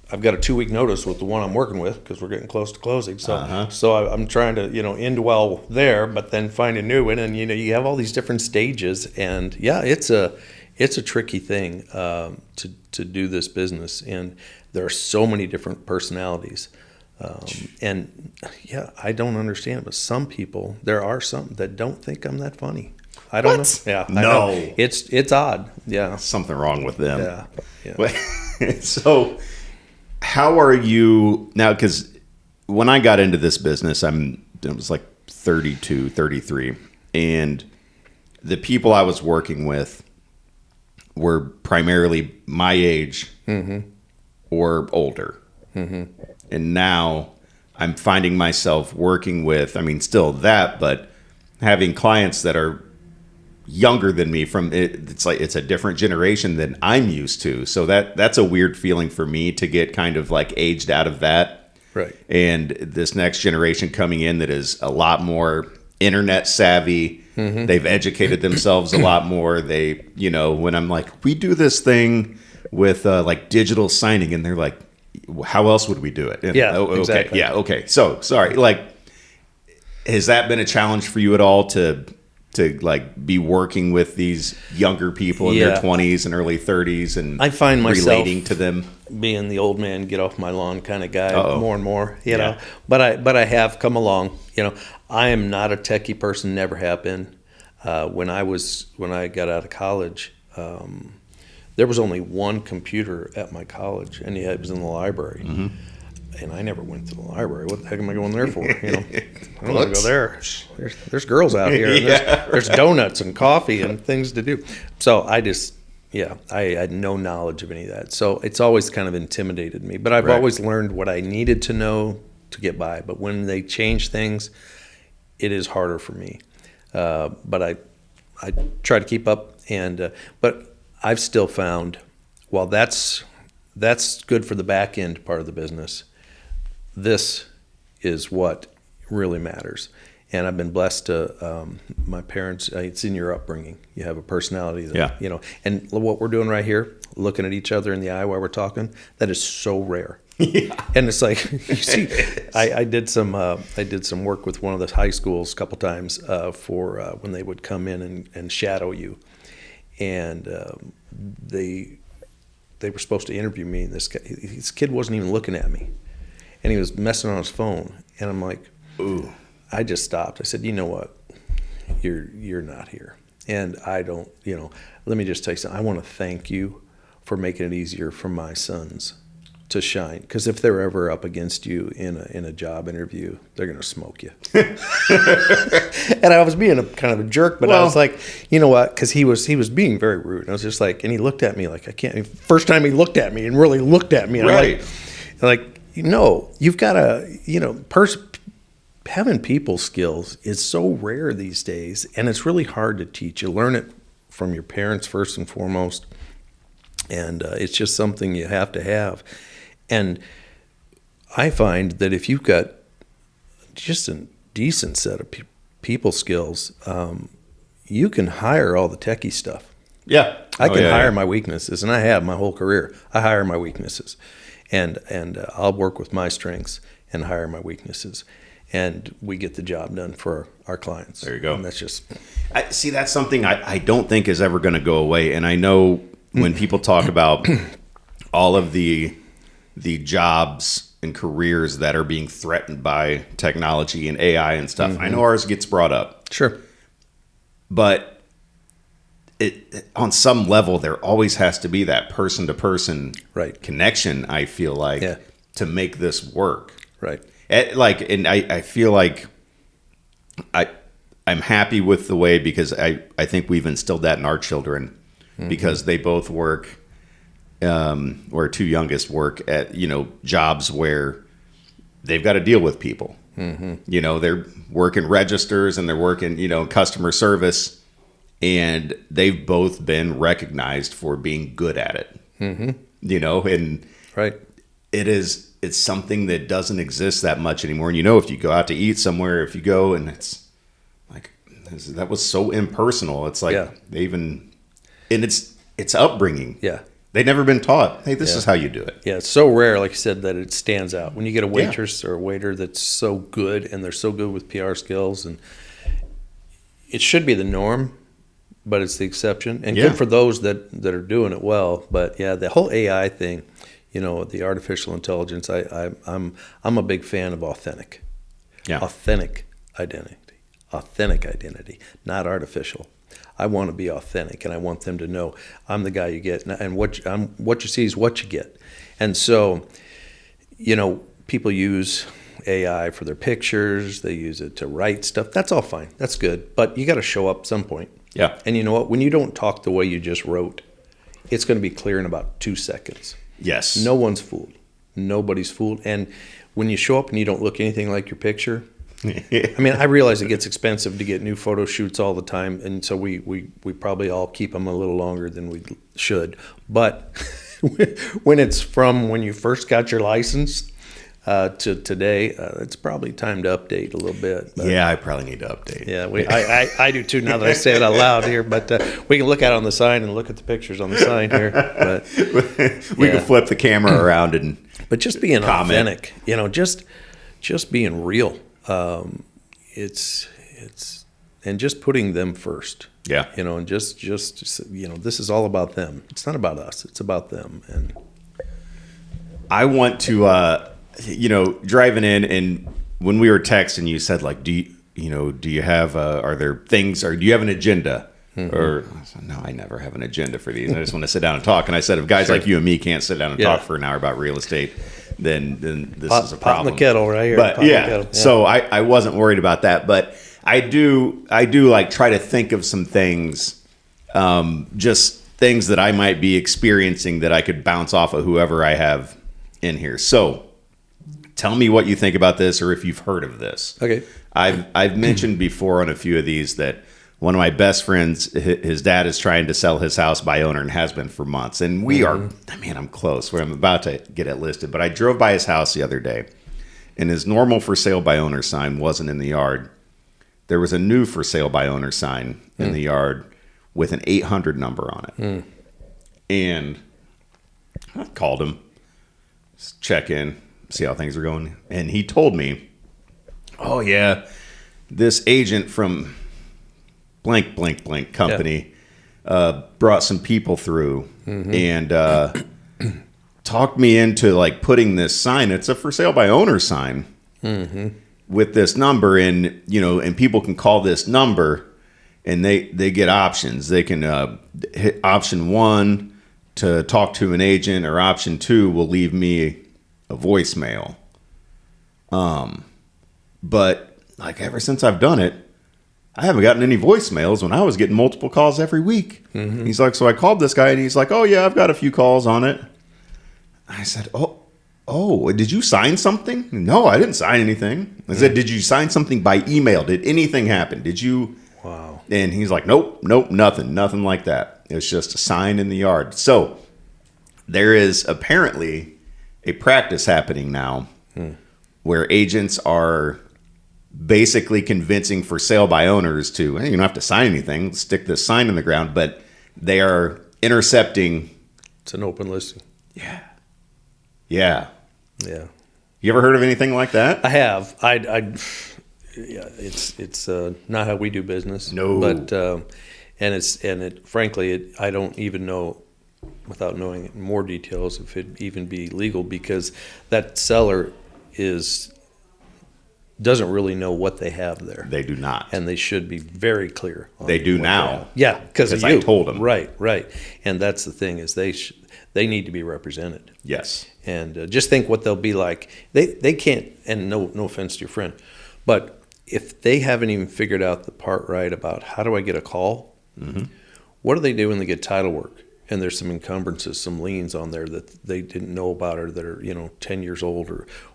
I've got a 2-week notice with the one I'm working with because we're getting close to closing. So I'm trying to indwell there, but then find a new one, and you have all these different stages, and it's a tricky thing to do this business, and there are so many different personalities. And I don't understand, but some people, there are some that don't think I'm that funny. I don't know. Yeah, no, I know. It's odd. Yeah, something wrong with them. Yeah. So, how are you now? Because when I got into this business, I was like 32, 33, and the people I was working with were primarily my age or older. And now I'm finding myself working with, still that, but having clients that are younger than me. It's a different generation than I'm used to. So that's a weird feeling for me to get kind of like aged out of that. Right. And this next generation coming in that is a lot more internet savvy. They've educated themselves a lot more. They, when I'm like, we do this thing with like digital signing, and they're like, how else would we do it? And, Okay. Exactly. Yeah. Okay. So sorry. Like, has that been a challenge for you at all to like be working with these younger people in their 20s and early 30s, and I find myself relating to them? Being the old man, get off my lawn kind of guy more and more, Yeah. But I have come along. I am not a techie person, never have been. When I got out of college, there was only one computer at my college, and it was in the library. And I never went to the library. What the heck am I going there for? I don't want to go there. There's girls out here. And there's donuts and coffee and things to do. So I had no knowledge of any of that. So it's always kind of intimidated me. But I've always learned what I needed to know to get by. But when they change things, it is harder for me. But I try to keep up. But I've still found, while that's good for the back end part of the business, this is what really matters. And I've been blessed to, my parents, it's in your upbringing. You have a personality that, and what we're doing right here, looking at each other in the eye while we're talking, that is so rare. And it's like, you see, I did some work with one of the high schools a couple times for when they would come in and shadow you. And they were supposed to interview me, and this kid wasn't even looking at me. And he was messing on his phone. And I'm like, Ooh. I just stopped. I said, you know what? You're not here. And I don't, let me just tell you something. I want to thank you for making it easier for my sons to shine. Because if they're ever up against you in a job interview, they're going to smoke you. And I was being kind of a jerk, but I was like, you know what? Because he was being very rude. And I was just like, and he looked at me like, I can't. First time he looked at me and really looked at me. And right. I'm like, you've got to, having people skills is so rare these days, and it's really hard to teach. You learn it from your parents first and foremost, and it's just something you have to have. And I find that if you've got just a decent set of people skills, you can hire all the techie stuff. Yeah. I can hire my weaknesses, and I have my whole career. I hire my weaknesses, and I'll work with my strengths and hire my weaknesses. And we get the job done for our clients. There you go. And that's just... that's something I don't think is ever going to go away. And I know when people talk about all of the jobs and careers that are being threatened by technology and AI and stuff, I know ours gets brought up. Sure. But on some level, there always has to be that person-to-person connection, I feel like, to make this work. Right. And I feel like I'm happy with the way, because I think we've instilled that in our children, because they both work, or two youngest work at, jobs where they've got to deal with people. They're working registers and they're working, customer service, and they've both been recognized for being good at it. And it's something that doesn't exist that much anymore. And if you go out to eat somewhere, if you go and it's like, that was so impersonal. It's like and it's upbringing. Yeah. They've never been taught, hey, this is how you do it. Yeah, it's so rare, like you said, that it stands out. When you get a waitress or a waiter that's so good, and they're so good with PR skills, and it should be the norm, but it's the exception. And good for those that are doing it well. But the whole AI thing, the artificial intelligence, I'm a big fan of authentic. Yeah. Authentic identity, not artificial. I want to be authentic, and I want them to know I'm the guy you get, and what you see is what you get. And so, people use AI for their pictures. They use it to write stuff. That's all fine. That's good. But you got to show up at some point. Yeah. And you know what? When you don't talk the way you just wrote, it's going to be clear in about 2 seconds. Yes. No one's fooled. Nobody's fooled. And when you show up and you don't look anything like your picture, I realize it gets expensive to get new photo shoots all the time, and so we probably all keep them a little longer than we should. But when it's from when you first got your license to today, it's probably time to update a little bit. But, I probably need to update. Yeah, I do too, now that I say it out loud here. But we can look at it on the sign and look at the pictures on the sign here. But we can flip the camera around but just being comment. authentic, just being real. It's and just putting them first. Yeah. And just this is all about them. It's not about us. It's about them. And I want to, driving in, and when we were texting, you said, like, do you have, are there things, or do you have an agenda? Or I said, no, I never have an agenda for these. I just want to sit down and talk. And I said, if guys like you and me can't sit down and talk for an hour about real estate, then this is a problem. Pot in the kettle right here. But so I wasn't worried about that. But I do like try to think of some things, just things that I might be experiencing that I could bounce off of whoever I have in here. So tell me what you think about this, or if you've heard of this. Okay. I've mentioned before on a few of these that one of my best friends, his dad is trying to sell his house by owner and has been for months. And we are, I'm close where I'm about to get it listed. But I drove by his house the other day, and his normal for sale by owner sign wasn't in the yard. There was a new for sale by owner sign in the yard with an 800 number on it. And I called him, check in, see how things are going. And he told me, oh, yeah, this agent from blank company brought some people through and talked me into like putting this sign. It's a for sale by owner sign. with this number, and and people can call this number, and they get options. They can hit option 1 to talk to an agent, or option 2 will leave me a voicemail. But like ever since I've done it, I haven't gotten any voicemails when I was getting multiple calls every week. Mm-hmm. He's like, so I called this guy, and he's like, oh yeah, I've got a few calls on it. I said, oh, did you sign something? No, I didn't sign anything. I said, did you sign something by email? Did anything happen? Did you? Wow. And he's like, nope, nothing like that. It's just a sign in the yard. So there is apparently a practice happening now where agents are basically convincing for sale by owners to, hey, you don't have to sign anything, stick this sign in the ground, but they are intercepting. It's an open listing. Yeah. You ever heard of anything like that? I have. Yeah, it's not how we do business. No. But frankly, I don't even know, without knowing more details, if it'd even be legal, because that seller doesn't really know what they have there. They do not. And they should be very clear. They do now. Yeah, because of you. I told them. Right. And that's the thing, is they need to be represented. Yes. And just think what they'll be like. They can't, and no offense to your friend, but if they haven't even figured out the part right about how do I get a call, what do they do when they get title work and there's some encumbrances, some liens on there that they didn't know about, or that are 10 years old,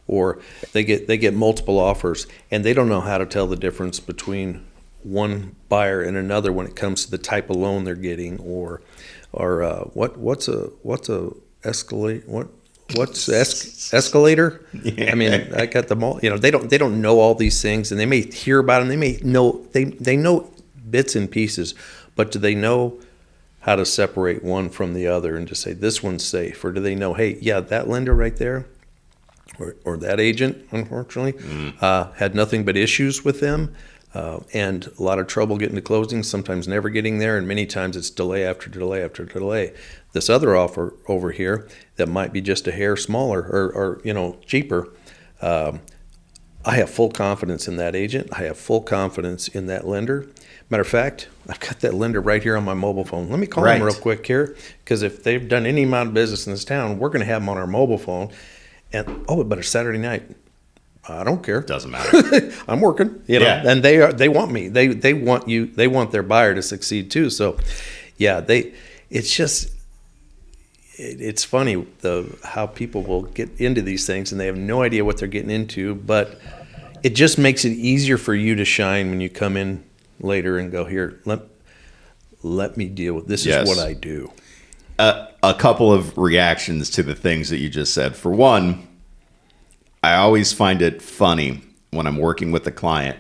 or they get multiple offers and they don't know how to tell the difference between one buyer and another when it comes to the type of loan they're getting, or what's escalator? Yeah. I mean, I got them all. They don't know all these things, and they may hear about them. They may know they know bits and pieces, but do they know how to separate one from the other and just say this one's safe? Or do they know, hey, yeah, that lender right there, or that agent, unfortunately, had nothing but issues with them, and a lot of trouble getting to closing, sometimes never getting there, and many times it's delay after delay after delay. This other offer over here that might be just a hair smaller or cheaper, I have full confidence in that agent. I have full confidence in that lender. Matter of fact, I've got that lender right here on my mobile phone. Let me call them real quick here, because if they've done any amount of business in this town, we're going to have them on our mobile phone. And but it's Saturday night. I don't care. Doesn't matter. I'm working, Yeah. And they want me. They want you. They want their buyer to succeed too. So, yeah, it's funny how people will get into these things and they have no idea what they're getting into, but it just makes it easier for you to shine when you come in later and go, here, let me deal with this. Yes. Is what I do. A couple of reactions to the things that you just said. For one, I always find it funny when I'm working with a client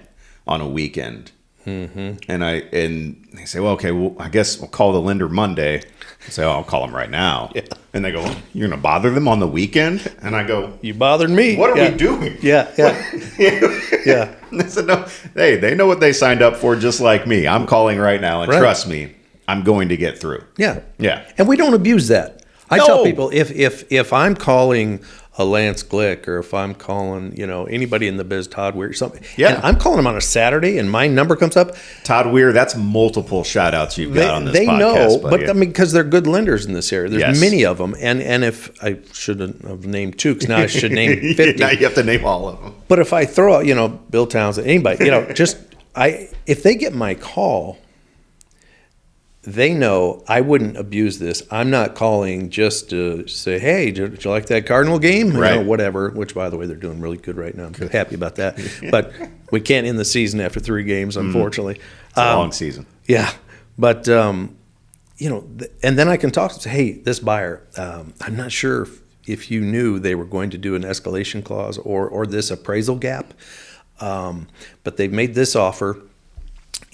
on a weekend, and they say, well, okay, well, I guess we'll call the lender Monday. I say, oh, I'll call them right now. Yeah. And they go, you're going to bother them on the weekend? And I go, you bothered me. What are we doing? Yeah. Yeah. And they said, no, hey, they know what they signed up for, just like me. I'm calling right now, and trust me, I'm going to get through. Yeah. Yeah. And we don't abuse that. I No. tell people, if I'm calling a Lance Glick, or if I'm calling, anybody in the biz, Todd Weir, something, Yeah. and I'm calling them on a Saturday and my number comes up, Todd Weir, that's multiple shout outs you've got on this they podcast. know, buddy. but I mean, because they're good lenders in this area. There's Yes. many of them. And if I shouldn't have named 2, because now I should name 50. Now you have to name all of them. But if I throw out, Bill Townsend, anybody, if they get my call, they know I wouldn't abuse this. I'm not calling just to say, hey, did you like that Cardinal game? Right. Whatever, which, by the way, they're doing really good right now. I'm happy about that. But we can't end the season after 3 games, unfortunately. It's a long season. Yeah. But, and then I can talk to say, hey, this buyer, I'm not sure if you knew they were going to do an escalation clause or this appraisal gap, but they've made this offer,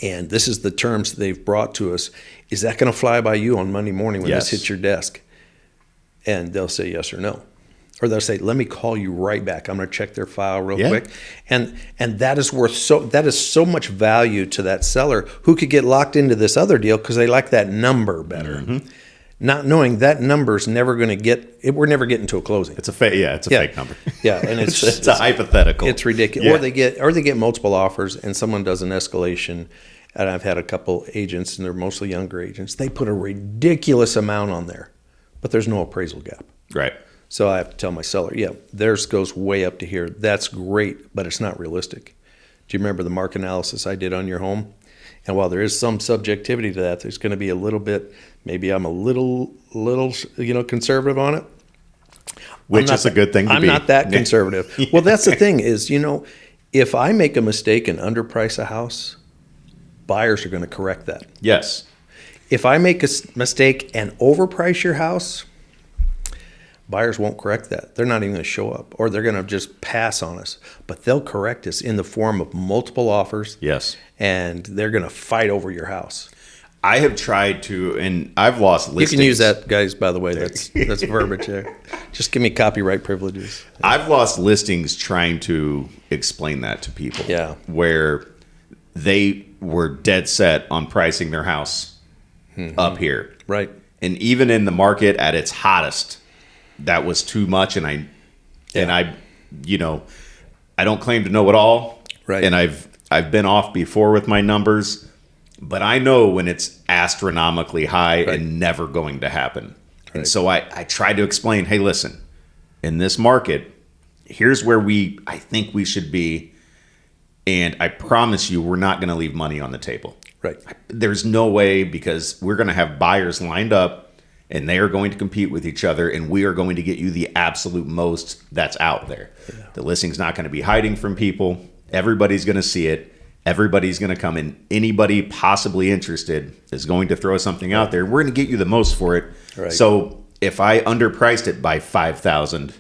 and this is the terms they've brought to us. Is that going to fly by you on Monday morning when Yes. this hits your desk? And they'll say yes or no. Or they'll say, let me call you right back. I'm going to check their file real quick. And that is so much value to that seller who could get locked into this other deal because they like that number better. not knowing that number's never going to get it. We're never getting to a closing. It's a fake. Yeah, it's a fake number. Yeah, and it's a hypothetical. It's ridiculous. Yeah. Or they get multiple offers, and someone does an escalation. And I've had a couple agents, and they're mostly younger agents. They put a ridiculous amount on there, but there's no appraisal gap. Right. So I have to tell my seller, yeah, theirs goes way up to here. That's great, but it's not realistic. Do you remember the market analysis I did on your home? And while there is some subjectivity to that, there's going to be a little bit, maybe I'm a little, conservative on it. Which is a good thing to be. I'm not that conservative. Well, that's the thing is, if I make a mistake and underprice a house, buyers are going to correct that. Yes. If I make a mistake and overprice your house, buyers won't correct that. They're not even going to show up, or they're going to just pass on us. But they'll correct us in the form of multiple offers. Yes. And they're going to fight over your house. I have tried to, and I've lost listings. You can use that, guys, by the way. That's verbiage there. Just give me copyright privileges. I've lost listings trying to explain that to people. Yeah. Where they were dead set on pricing their house up here. Right. And even in the market at its hottest, that was too much. And I don't claim to know it all. Right. And I've been off before with my numbers, but I know when it's astronomically high and never going to happen. Right. And so I try to explain, hey, listen, in this market, here's where I think we should be. And I promise you, we're not going to leave money on the table. Right. There's no way, because we're going to have buyers lined up and they are going to compete with each other, and we are going to get you the absolute most that's out there. Yeah. The listing's not going to be hiding from people. Everybody's going to see it. Everybody's going to come in. Anybody possibly interested is going to throw something out there. We're going to get you the most for it. Right. So if I underpriced it by $5,000,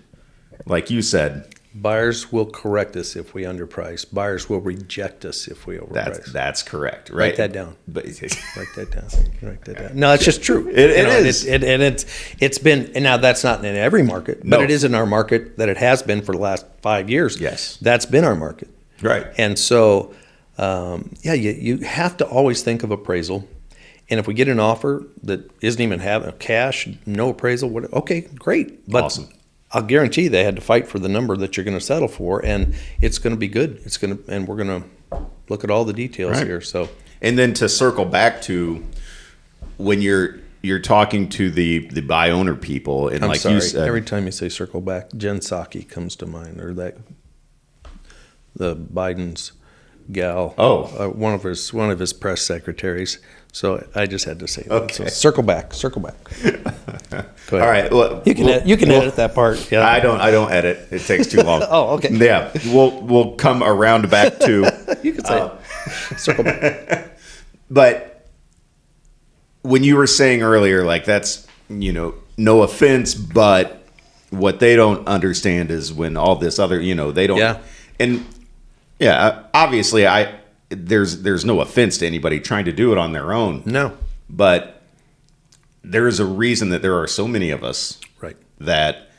like you said, buyers will correct us if we underprice. Buyers will reject us if we overprice. That's correct. Right. Write that down. But Write that down. Write that down. No, it's just true. It is. It's been, and now that's not in every market, but it is in our market that it has been for the last 5 years. Yes. That's been our market. Right. And so, you have to always think of appraisal. And if we get an offer that isn't even having cash, no appraisal, okay, great. But awesome. I'll guarantee they had to fight for the number that you're going to settle for, and it's going to be good. And we're going to look at all the details here. So, and then to circle back to when you're talking to the buy owner people, and I'm sorry, you said, every time you say circle back, Jen Psaki comes to mind, or the Biden's gal. Oh, one of his press secretaries. So I just had to say that. Okay. So circle back. All right. Well, you can edit that part. Yeah. I don't edit. It takes too long. Oh, okay. Yeah. We'll come around back to. You can say it. Circle back. But when you were saying earlier, like that's, no offense, but what they don't understand is when all this other, they don't. Yeah. And yeah, obviously there's no offense to anybody trying to do it on their own. No. But there is a reason that there are so many of us. Right. That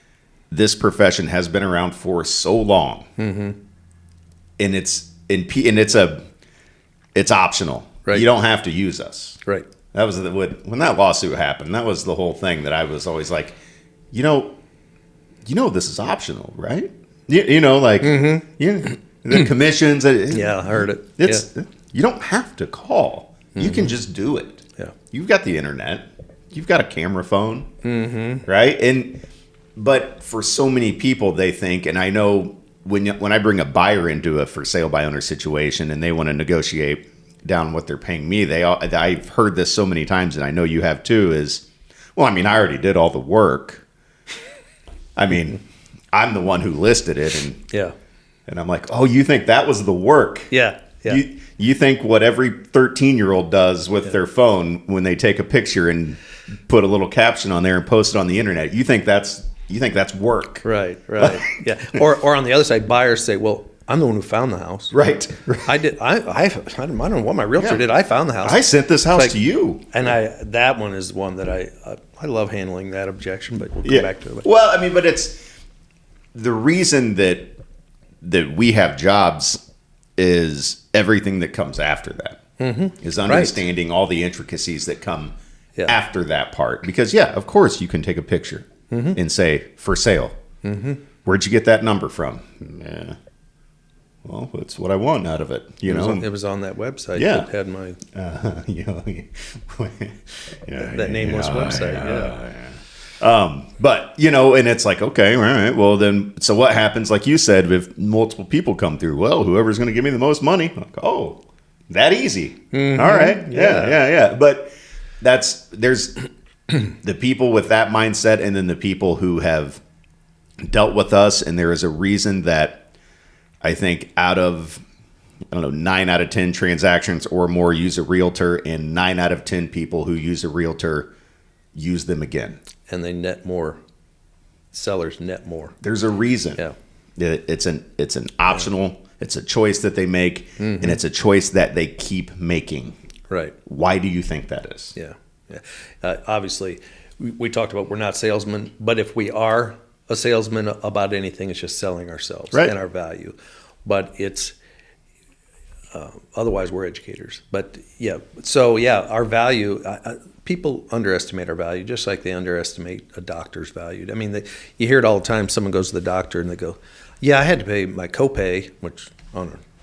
this profession has been around for so long. Mm-hmm. And it's optional. Right. You don't have to use us. Right. That was when that lawsuit happened. That was the whole thing that I was always like, this is optional, right? The commissions. Yeah, I heard it. You don't have to call. Mm-hmm. You can just do it. Yeah. You've got the internet. You've got a camera phone, right? But for so many people, they think, and I know when I bring a buyer into a for sale by owner situation and they want to negotiate down what they're paying me, I've heard this so many times, and I know you have too. I already did all the work. I'm the one who listed it, and I'm like, oh, you think that was the work? Yeah. Yeah. You think what every 13-year-old does with their phone when they take a picture and put a little caption on there and post it on the internet? You think that's work? Right. Yeah. Or on the other side, buyers say, "Well, I'm the one who found the house." Right. I did. I don't know what my realtor did. I found the house. I sent this house to you. And that one is one that I love handling that objection, but we'll come back to it. Well, but it's the reason that we have jobs is everything that comes after that. Mm-hmm. Is understanding all the intricacies that come after that part. Because, yeah, of course you can take a picture and say, for sale. Where'd you get that number from? Yeah. Well, that's what I want out of it. You know, it was on that website. Yeah. That had my that that nameless website. But, you know, and it's like, okay, all right, well then, so what happens, like you said, if multiple people come through? Well, whoever's going to give me the most money, like, oh, that easy. All right. Yeah. But there's the people with that mindset, and then the people who have dealt with us. And there is a reason that I think out of, 9 out of 10 transactions or more use a realtor, and 9 out of 10 people who use a realtor use them again. And they net more. Sellers net more. There's a reason. Yeah. It's an optional, it's a choice that they make, and it's a choice that they keep making. Right. Why do you think that is? Yeah. Obviously, we talked about we're not salesmen, but if we are a salesman about anything, it's just selling ourselves and our value. But it's otherwise we're educators. But our value. People underestimate our value, just like they underestimate a doctor's value. I mean, you hear it all the time. Someone goes to the doctor and they go, "Yeah, I had to pay my copay," which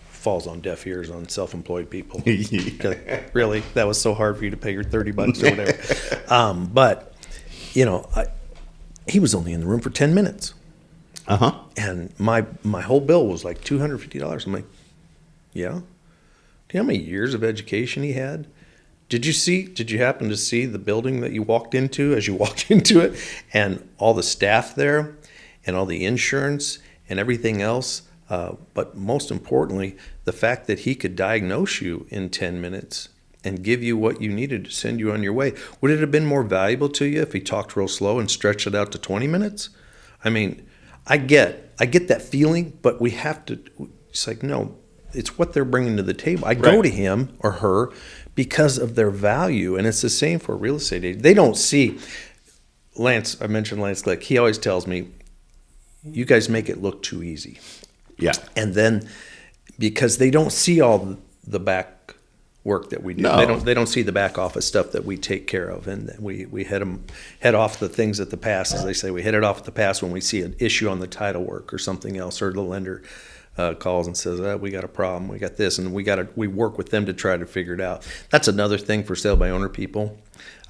falls on deaf ears on self-employed people. Really, that was so hard for you to pay your $30 or whatever. But he was only in the room for 10 minutes. And my whole bill was like $250. I'm like, yeah. Do you know how many years of education he had? Did you happen to see the building that you walked into as you walked into it, and all the staff there and all the insurance and everything else? But most importantly, the fact that he could diagnose you in 10 minutes and give you what you needed to send you on your way. Would it have been more valuable to you if he talked real slow and stretched it out to 20 minutes? I mean, I get that feeling, but we have to, it's like, no, it's what they're bringing to the table. I go to him or her because of their value, and it's the same for a real estate agent. They don't see, Lance, I mentioned Lance Glick, he always tells me, you guys make it look too easy. Yeah. And then, because they don't see all the back work that we do. No. They don't see the back office stuff that we take care of, and we head off the things at the pass, as they say. We head it off at the pass when we see an issue on the title work or something else, or the lender calls and says, we got a problem, we got this, and we work with them to try to figure it out. That's another thing for sale by owner people.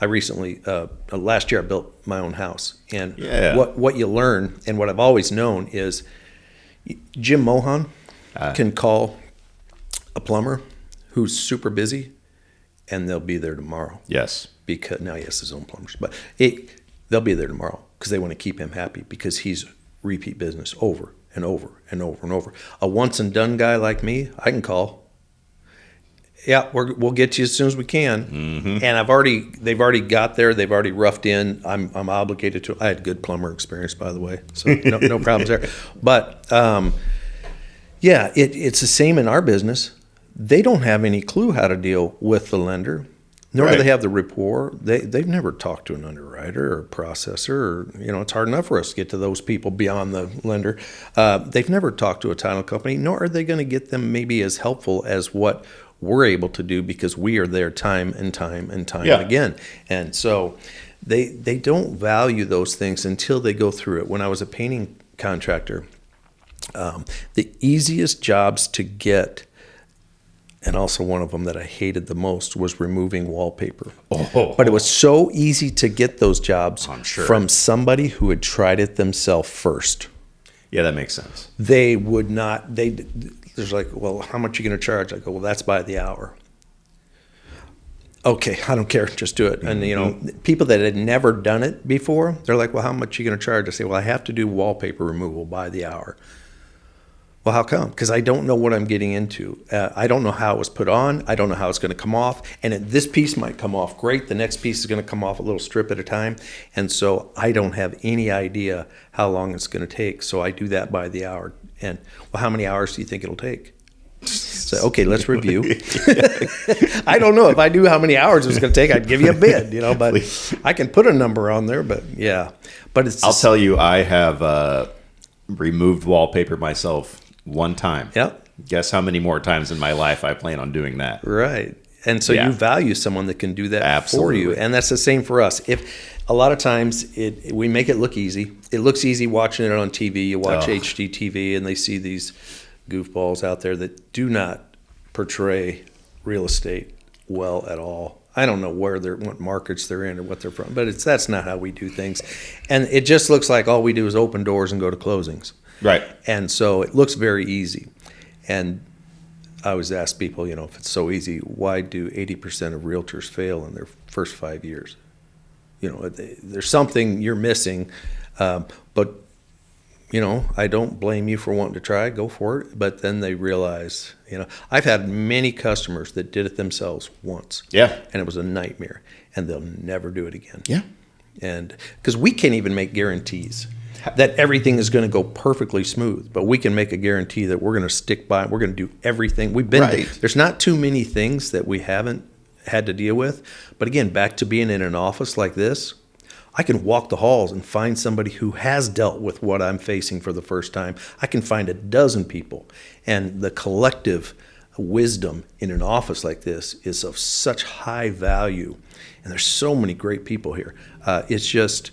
I recently, last year, I built my own house, and what you learn, and what I've always known is, Jim Mohan can call a plumber who's super busy, and they'll be there tomorrow. Yes. Because now he has his own plumbers, but they'll be there tomorrow because they want to keep him happy, because he's repeat business over and over and over and over. A once and done guy like me, I can call. Yeah, we'll get to you as soon as we can. Mm-hmm. And they've already got there. They've already roughed in. I'm obligated to. I had good plumber experience, by the way, so no problems there. But it's the same in our business. They don't have any clue how to deal with the lender, nor do they have the rapport. They've never talked to an underwriter or processor, or it's hard enough for us to get to those people beyond the lender. They've never talked to a title company, nor are they going to get them maybe as helpful as what we're able to do, because we are there time and time and time again. And so they don't value those things until they go through it. When I was a painting contractor, the easiest jobs to get, and also one of them that I hated the most, was removing wallpaper. But it was so easy to get those jobs from somebody who had tried it themselves first. Yeah, that makes sense. They would not, there's like, well, how much are you going to charge? I go, well, that's by the hour. Okay, I don't care, just do it. And people that had never done it before, they're like, well, how much are you going to charge? I say, well, I have to do wallpaper removal by the hour. Well, how come? Because I don't know what I'm getting into. I don't know how it was put on. I don't know how it's going to come off. And this piece might come off great. The next piece is going to come off a little strip at a time. And so I don't have any idea how long it's going to take. So I do that by the hour. And, well, how many hours do you think it'll take? So, okay, let's review. I don't know. If I knew how many hours it was going to take, I'd give you a bid, but I can put a number on there. But, yeah. But I'll tell you, I have removed wallpaper myself one time. Yep. Guess how many more times in my life I plan on doing that? Right. And so Yeah. you value someone that can do that Absolutely. for you. And that's the same for us. If a lot of times we make it look easy. It looks easy watching it on TV. You watch HGTV and they see these goofballs out there that do not portray real estate well at all. I don't know what markets they're in or what they're from, but that's not how we do things. And it just looks like all we do is open doors and go to closings. Right. And so it looks very easy. And I always ask people, if it's so easy, why do 80% of realtors fail in their first 5 years? There's something you're missing, but I don't blame you for wanting to try. Go for it. But then they realize, I've had many customers that did it themselves once. Yeah. And it was a nightmare, and they'll never do it again. Yeah. And because we can't even make guarantees that everything is going to go perfectly smooth, but we can make a guarantee that we're going to stick by. We're going to do everything. There's not too many things that we haven't had to deal with. But again, back to being in an office like this, I can walk the halls and find somebody who has dealt with what I'm facing for the first time. I can find a dozen people. And the collective wisdom in an office like this is of such high value. And there's so many great people here. It's just,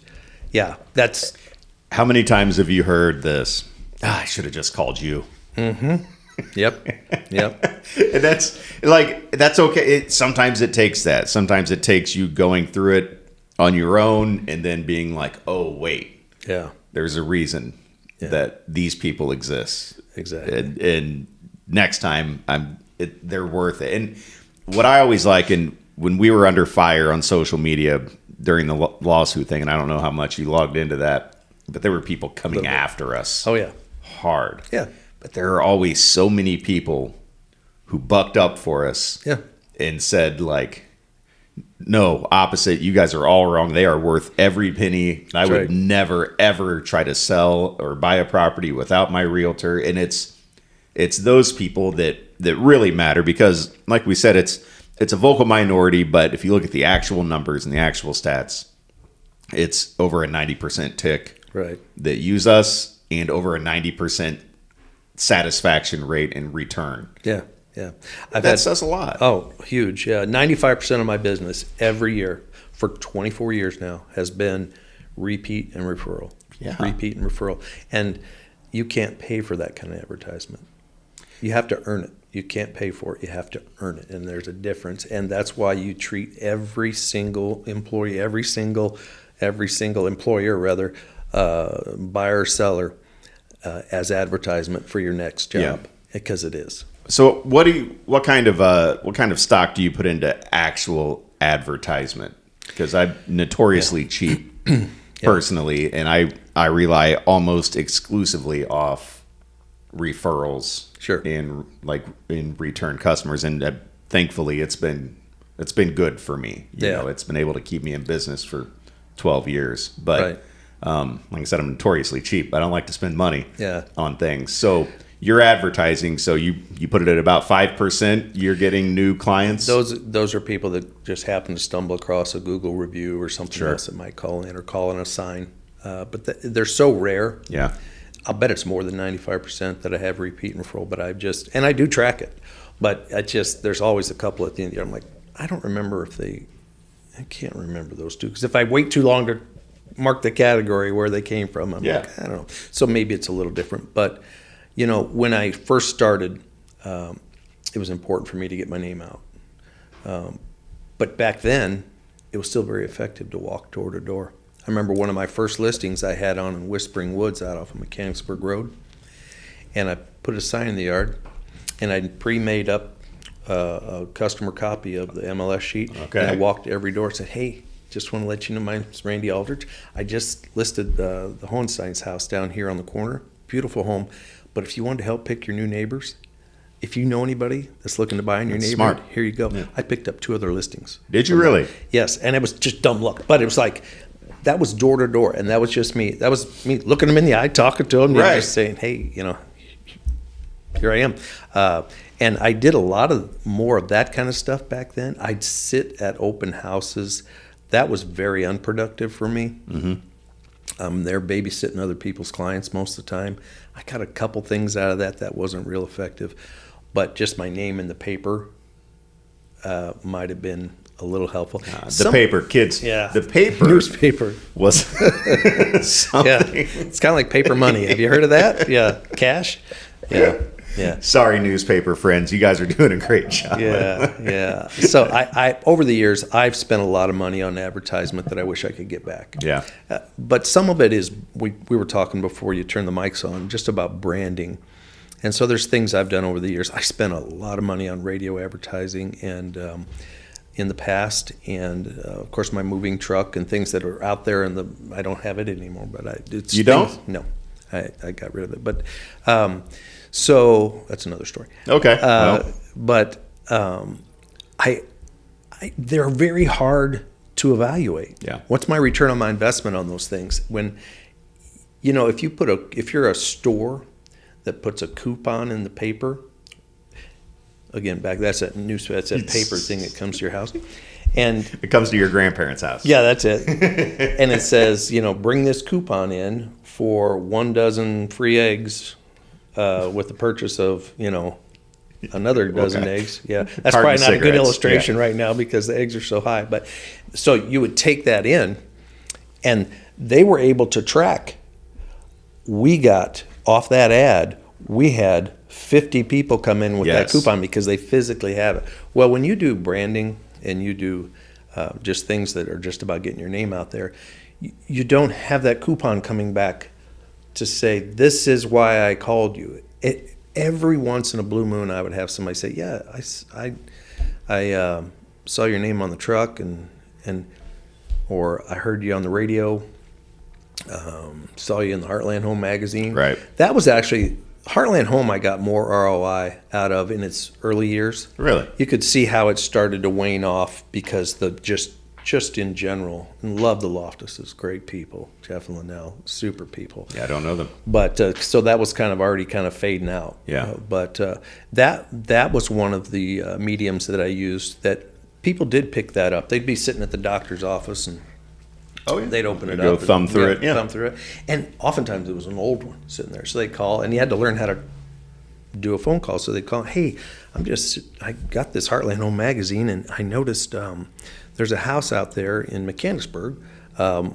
that's... How many times have you heard this? I should have just called you. Mm-hmm. Yep. And that's okay. Sometimes it takes that. Sometimes it takes you going through it on your own and then being like, oh, wait. Yeah. There's a reason that these people exist. Exactly. And next time, they're worth it. And what I always like, and when we were under fire on social media during the lawsuit thing, and I don't know how much you logged into that, but there were people coming after us. Oh, yeah. Hard. Yeah. But there are always so many people who bucked up for us and said, like, no, opposite. You guys are all wrong. They are worth every penny. I would never, ever try to sell or buy a property without my realtor. And it's those people that really matter because, like we said, it's a vocal minority. But if you look at the actual numbers and the actual stats, it's over a 90% tick that use us and over a 90% satisfaction rate in return. Yeah. That says a lot. Oh, huge. Yeah. 95% of my business every year for 24 years now has been repeat and referral. Yeah. Repeat and referral. And you can't pay for that kind of advertisement. You have to earn it. You can't pay for it. You have to earn it. And there's a difference. And that's why you treat every single employee, every single employer, rather, buyer or seller, as advertisement for your next job, because it is. So what kind of stock do you put into actual advertisement? Because I'm notoriously cheap personally, and I rely almost exclusively off referrals in return customers, and thankfully it's been good for me. You know, it's been able to keep me in business for 12 years. But like I said, I'm notoriously cheap. I don't like to spend money on things. So you're advertising, so you put it at about 5%. You're getting new clients. Those are people that just happen to stumble across a Google review or something else that might call in or call in a sign. But they're so rare. Yeah, I'll bet it's more than 95% that I have repeat and referral. But and I do track it. But there's always a couple at the end of the year. I'm like, I don't remember I can't remember those two, because if I wait too long to mark the category where they came from, I'm like, I don't know. So maybe it's a little different. But when I first started, it was important for me to get my name out. But back then, it was still very effective to walk door to door. I remember one of my first listings I had on in Whispering Woods out off of Mechanicsburg Road. And I put a sign in the yard, and I pre-made up a customer copy of the MLS sheet. Okay. And I walked to every door and said, hey, just want to let you know my name's Randy Aldrich. I just listed the Hohenstein's house down here on the corner. Beautiful home. But if you want to help pick your new neighbors, if you know anybody that's looking to buy in your neighborhood, here you go. Yeah. I picked up 2 other listings. Did you really? Yes, and it was just dumb luck. But it was like, that was door to door, and that was just me. That was me looking them in the eye, talking to them, just saying, hey, here I am. And I did a lot more of that kind of stuff back then. I'd sit at open houses. That was very unproductive for me. Mm-hmm. They're babysitting other people's clients most of the time. I got a couple things out of that wasn't real effective. But just my name in the paper, might have been a little helpful. The paper, kids. Yeah. The paper. Newspaper. Was something. Yeah. It's kind of like paper money. Have you heard of that? Yeah. Cash. Yeah. Yeah. Sorry, newspaper friends. You guys are doing a great job. Yeah. Yeah. So I over the years, I've spent a lot of money on advertisement that I wish I could get back. Yeah. But some of it is, we were talking before you turned the mics on, just about branding. And so there's things I've done over the years. I spent a lot of money on radio advertising and in the past, and of course my moving truck and things that are out there. And I don't have it anymore. But it's you don't? No, I got rid of it. But so that's another story. Okay. But they're very hard to evaluate. Yeah. What's my return on my investment on those things? When, if you're a store that puts a coupon in the paper, again, that's that paper thing that comes to your house. And it comes to your grandparents' house. yeah, that's it. And it says, bring this coupon in for 1 dozen free eggs with the purchase of, another dozen eggs. Yeah, that's Carton probably not a good cigarettes. illustration right now because the eggs are so high. But so you would take that in, and they were able to track. We got off that ad, we had 50 people come in with that coupon because they physically have it. Well, when you do branding and you do just things that are just about getting your name out there, you don't have that coupon coming back to say, this is why I called you. Every once in a blue moon, I would have somebody say, yeah, I saw your name on the truck or I heard you on the radio, saw you in the Heartland Home magazine. Right. That was actually, Heartland Home I got more ROI out of in its early years. Really? You could see how it started to wane off because just in general, and love the Loftuses, great people. Jeff and Linnell, super people. Yeah, I don't know them. But so that was already fading out. Yeah. But that was one of the mediums that I used that people did pick that up. They'd be sitting at the doctor's office and they'd open it go up. Thumb through it. Yeah. Thumb through it. And oftentimes it was an old one sitting there. So they'd call, and you had to learn how to do a phone call. So they'd call, hey, I got this Heartland Home magazine and I noticed there's a house out there in Mechanicsburg. Can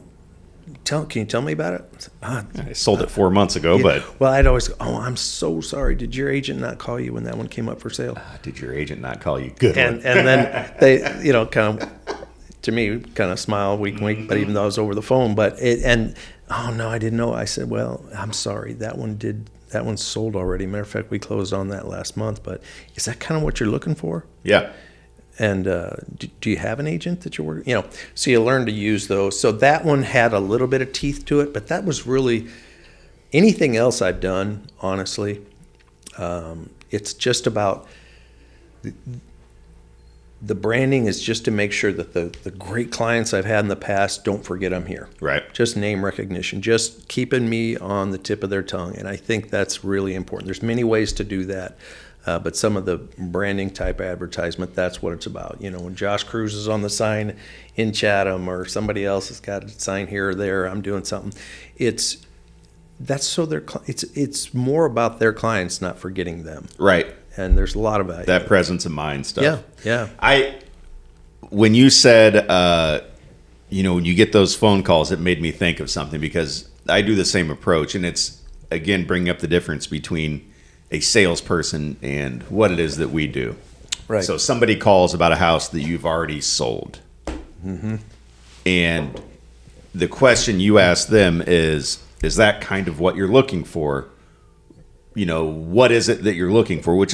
you tell me about it? I sold it 4 months ago, but well, I'd always go, I'm so sorry. Did your agent not call you when that one came up for sale? did your agent not call you? Good And one. then they, to me, smile, wink, but even though I was over the phone, oh no, I didn't know. I said, well, I'm sorry. That one's sold already. Matter of fact, we closed on that last month, but is that kind of what you're looking for? Yeah. And do you have an agent that you're working? So you learn to use those. So that one had a little bit of teeth to it, but that was really anything else I've done. Honestly, it's just about the branding is just to make sure that the great clients I've had in the past don't forget I'm here. Right. Just name recognition, just keeping me on the tip of their tongue, and I think that's really important. There's many ways to do that. But some of the branding type advertisement, that's what it's about. When Josh Cruz is on the sign in Chatham or somebody else has got a sign here or there, I'm doing something. It's more about their clients not forgetting them. Right. And there's a lot of value. That presence of mind stuff. Yeah. When you said, when you get those phone calls, it made me think of something because I do the same approach. And it's, again, bringing up the difference between a salesperson and what it is that we do. Right. So somebody calls about a house that you've already sold. Mm-hmm. And the question you ask them is that kind of what you're looking for? What is it that you're looking for?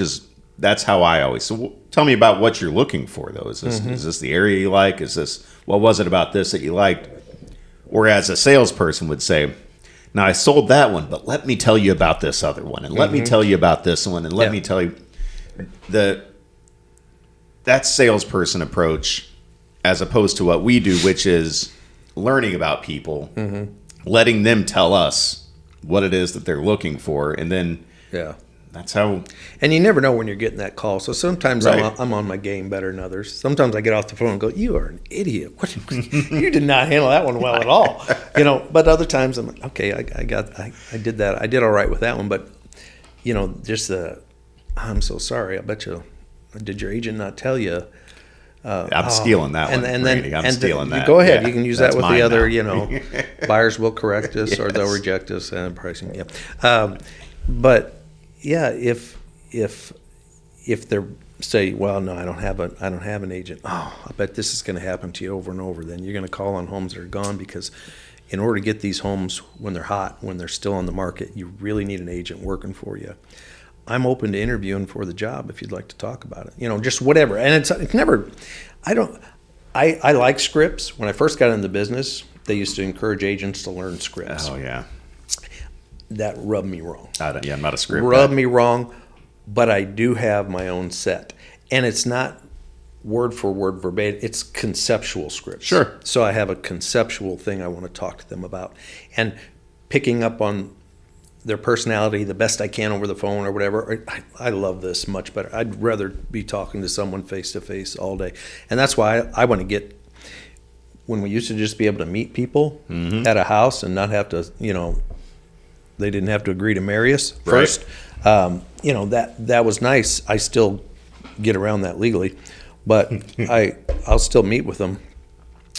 That's how I always. So tell me about what you're looking for, though. Is this the area you like? Is this, what was it about this that you liked? Whereas a salesperson would say, now, I sold that one, but let me tell you about this other one, and let me tell you about this one, and let me tell you that salesperson approach, as opposed to what we do, which is learning about people, letting them tell us what it is that they're looking for, and then that's how. And you never know when you're getting that call. So sometimes Right. I'm on my game better than others. Sometimes I get off the phone and go, "You are an idiot. What? You did not handle that one well at all." But other times I'm like, "Okay, I did that. I did all right with that one." But just I'm so sorry. I bet you, did your agent not tell you I'm stealing that one, Randy. I'm stealing that. Go ahead. Yeah, You can use that's that with mine the other, now. buyers will correct us or they'll Yes. reject us and pricing. Yeah. But yeah, if they're say, well, no, I don't have an agent. Oh, I bet this is going to happen to you over and over. Then you're going to call on homes that are gone because in order to get these homes when they're hot, when they're still on the market, you really need an agent working for you. I'm open to interviewing for the job if you'd like to talk about it. Just whatever. And it's never, I like scripts. When I first got into the business, they used to encourage agents to learn scripts. Oh, yeah. That rubbed me wrong. I'm not a script Rubbed guy. me wrong, but I do have my own set. And it's not word for word verbatim, it's conceptual scripts. Sure. So I have a conceptual thing I want to talk to them about. And picking up on their personality the best I can over the phone or whatever, I love this much better. I'd rather be talking to someone face to face all day. And that's why I want to get, when we used to just be able to meet people at a house and not have to, they didn't have to agree to marry us first. Right. That was nice. I still get around that legally, but I'll still meet with them,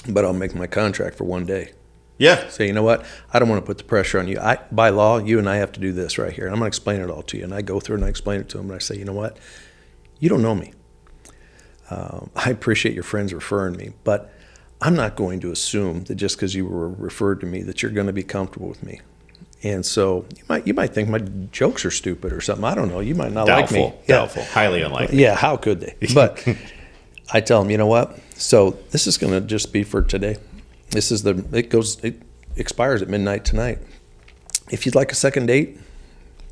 but I'll make my contract for one day. Yeah. Say, you know what? I don't want to put the pressure on you. By law, you and I have to do this right here. And I'm going to explain it all to you. And I go through and I explain it to them. And I say, you know what? You don't know me. I appreciate your friends referring me, but I'm not going to assume that just because you were referred to me that you're going to be comfortable with me. And so you might think my jokes are stupid or something. I don't know. You might not like me. Doubtful. Highly unlikely. Yeah, how could they? But I tell them, you know what? So this is going to just be for today. It expires at midnight tonight. If you'd like a second date,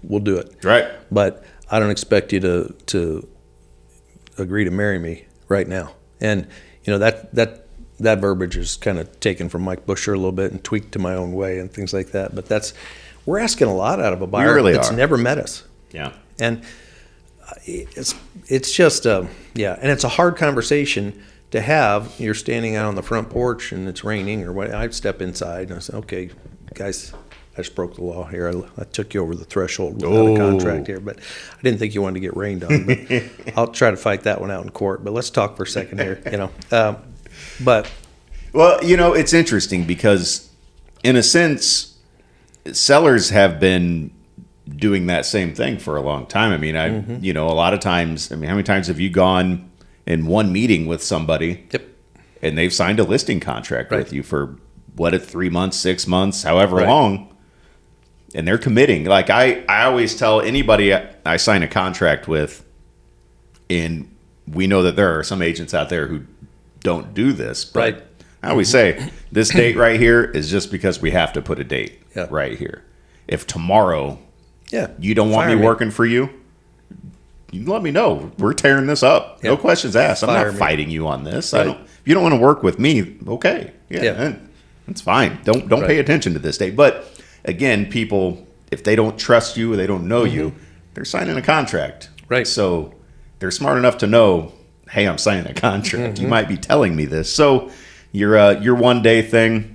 we'll do it. Right. But I don't expect you to agree to marry me right now. And that verbiage is kind of taken from Mike Busher a little bit and tweaked to my own way and things like that. But we're asking a lot out of a buyer that's never met us. Yeah. And it's just and it's a hard conversation to have. You're standing out on the front porch and it's raining or what. I step inside and I say, okay, guys, I just broke the law here. I took you over the threshold without a contract here, but I didn't think you wanted to get rained on. But I'll try to fight that one out in court. But let's talk for a second here. Well, it's interesting because in a sense, sellers have been doing that same thing for a long time. I mean, a lot of times, how many times have you gone in one meeting with somebody and they've signed a listing contract with you for 3 months, 6 months, however long, and they're committing. Like I always tell anybody I sign a contract with, and we know that there are some agents out there who don't do this, but I always say this date right here is just because we have to put a date right here. If tomorrow you don't want me working for you, you let me know. We're tearing this up. No questions asked. I'm not fighting you on this. If you don't want to work with me, okay. That's fine. Don't pay attention to this date. But again, people, if they don't trust you or they don't know you, they're signing a contract. Right. So they're smart enough to know, hey, I'm signing a contract. You might be telling me this. So your one day thing,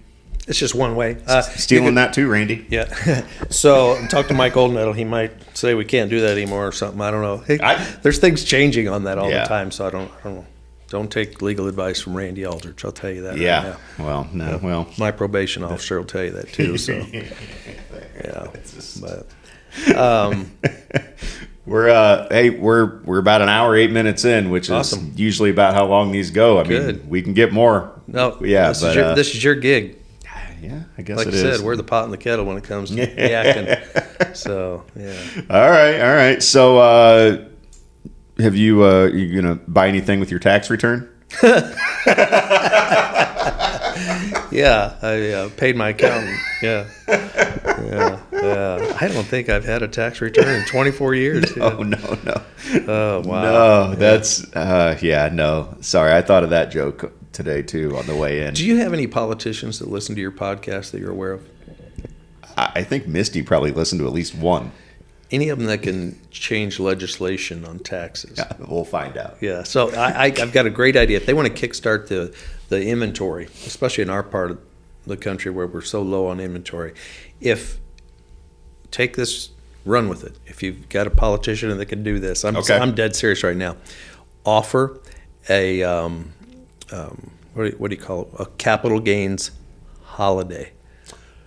it's just one way. Stealing that too, Randy. Yeah. So talk to Mike Oldnettle. He might say we can't do that anymore or something. I don't know. Hey, there's things changing on that all the time. So I don't know. Don't take legal advice from Randy Aldrich. I'll tell you that. Yeah. Right now. Well, well. My probation officer will tell you that too. So yeah. We're about an hour, 8 minutes in, which is usually about how long these go. I mean, we can get more. No. Yeah. This is your gig. Yeah, I guess like it I is. said, we're the pot and the kettle when it comes to yakking. So yeah. All right. So, have you gonna buy anything with your tax return? Yeah, I paid my accountant. Yeah. I don't think I've had a tax return in 24 years. No. Oh wow. No, that's no. Sorry, I thought of that joke today too on the way in. Do you have any politicians that listen to your podcast that you're aware of? I think Misty probably listened to at least one. Any of them that can change legislation on taxes? Yeah, we'll find out. Yeah, so I've got a great idea. If they want to kickstart the inventory, especially in our part of the country where we're so low on inventory, take this, run with it. If you've got a politician that can do this, I'm dead serious right now. Offer a what do you call it? A capital gains holiday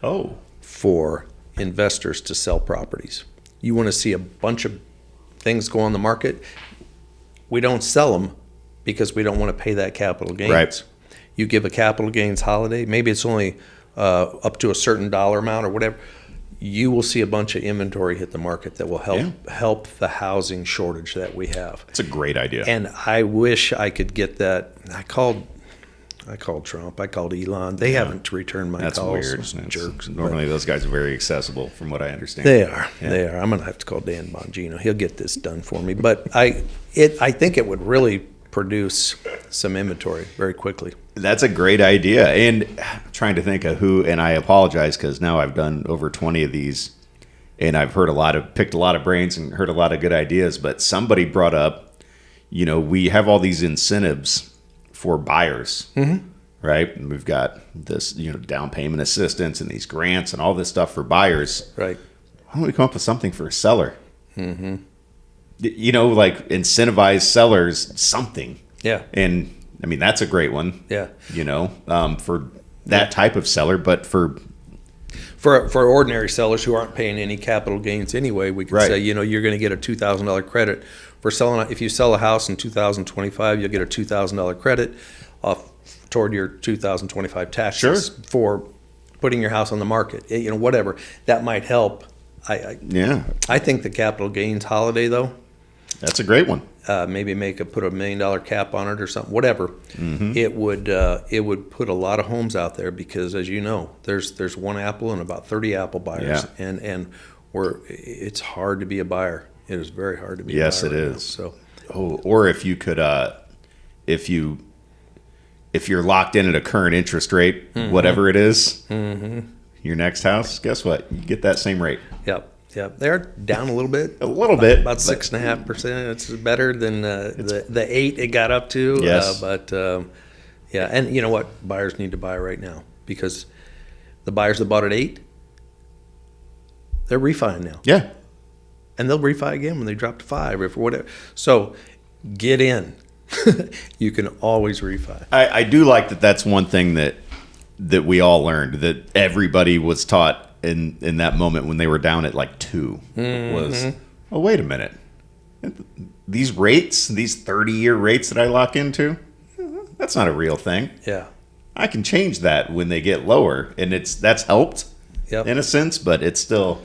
Oh, for investors to sell properties. You want to see a bunch of things go on the market. We don't sell them because we don't want to pay that capital gains. Right. You give a capital gains holiday, maybe it's only up to a certain dollar amount or whatever. You will see a bunch of inventory hit the market that will help the housing shortage that we have. it's a great idea. And I wish I could get that. I called Trump. I called Elon. They haven't returned my That's calls. weird. Those jerks. Normally, those guys are very accessible, from what I understand. They are. Yeah. They are. I'm going to have to call Dan Bongino. He'll get this done for me. But I think it would really produce some inventory very quickly. That's a great idea. And I'm trying to think of who, and I apologize because now I've done over 20 of these, and I've picked a lot of brains and heard a lot of good ideas. But somebody brought up, we have all these incentives for buyers, right? And we've got this, down payment assistance and these grants and all this stuff for buyers. Right. Why don't we come up with something for a seller? Mm-hmm. Like incentivize sellers something. Yeah. And I mean, that's a great one. Yeah. For that type of seller, but for ordinary sellers who aren't paying any capital gains anyway, we could say, you're going to get a $2,000 credit for selling. If you sell a house in 2025, you'll get a $2,000 credit off toward your 2025 taxes for putting your house on the market. Whatever that might help. I think the capital gains holiday, though, that's a great one. Maybe put $1 million cap on it or something. Whatever. Mm-hmm. It would put a lot of homes out there because, as you know, there's one Apple and about 30 Apple buyers, and it's hard to be a buyer. It is very hard to be. Yes, a buyer. Yes, it right is. now, so, or if you could, if you're locked in at a current interest rate, whatever it is, your next house, guess what? You get that same rate. Yep. They're down a little bit. About 6.5%. It's better than the 8 it got up to. Yes. And you know what? Buyers need to buy right now because the buyers that bought at 8, they're refining now. Yeah. And they'll refi again when they drop to 5 or whatever. So get in. You can always refi. I do like that. That's one thing that we all learned, that everybody was taught in that moment when they were down at like 2 was, oh, wait a minute. These rates, these 30-year rates that I lock into, that's not a real thing. Yeah. I can change that when they get lower, and that's helped in a sense, but it's still,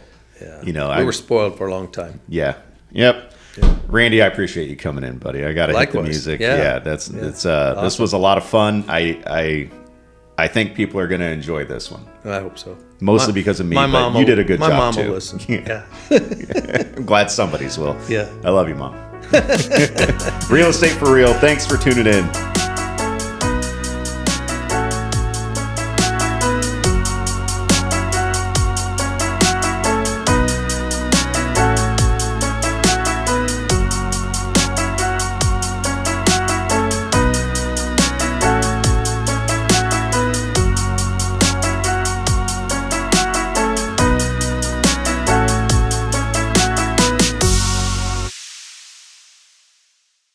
we were spoiled for a long time. Yeah. Yep. Yeah. Randy, I appreciate you coming in, buddy. I got to hit the music. Yeah. Awesome. This was a lot of fun. I think people are going to enjoy this one. I hope so. Mostly because of me, but you did a good job, my mom too. will listen. Yeah. I'm glad somebody's will. Yeah. I love you, Mom. Real Estate for Real. Thanks for tuning in.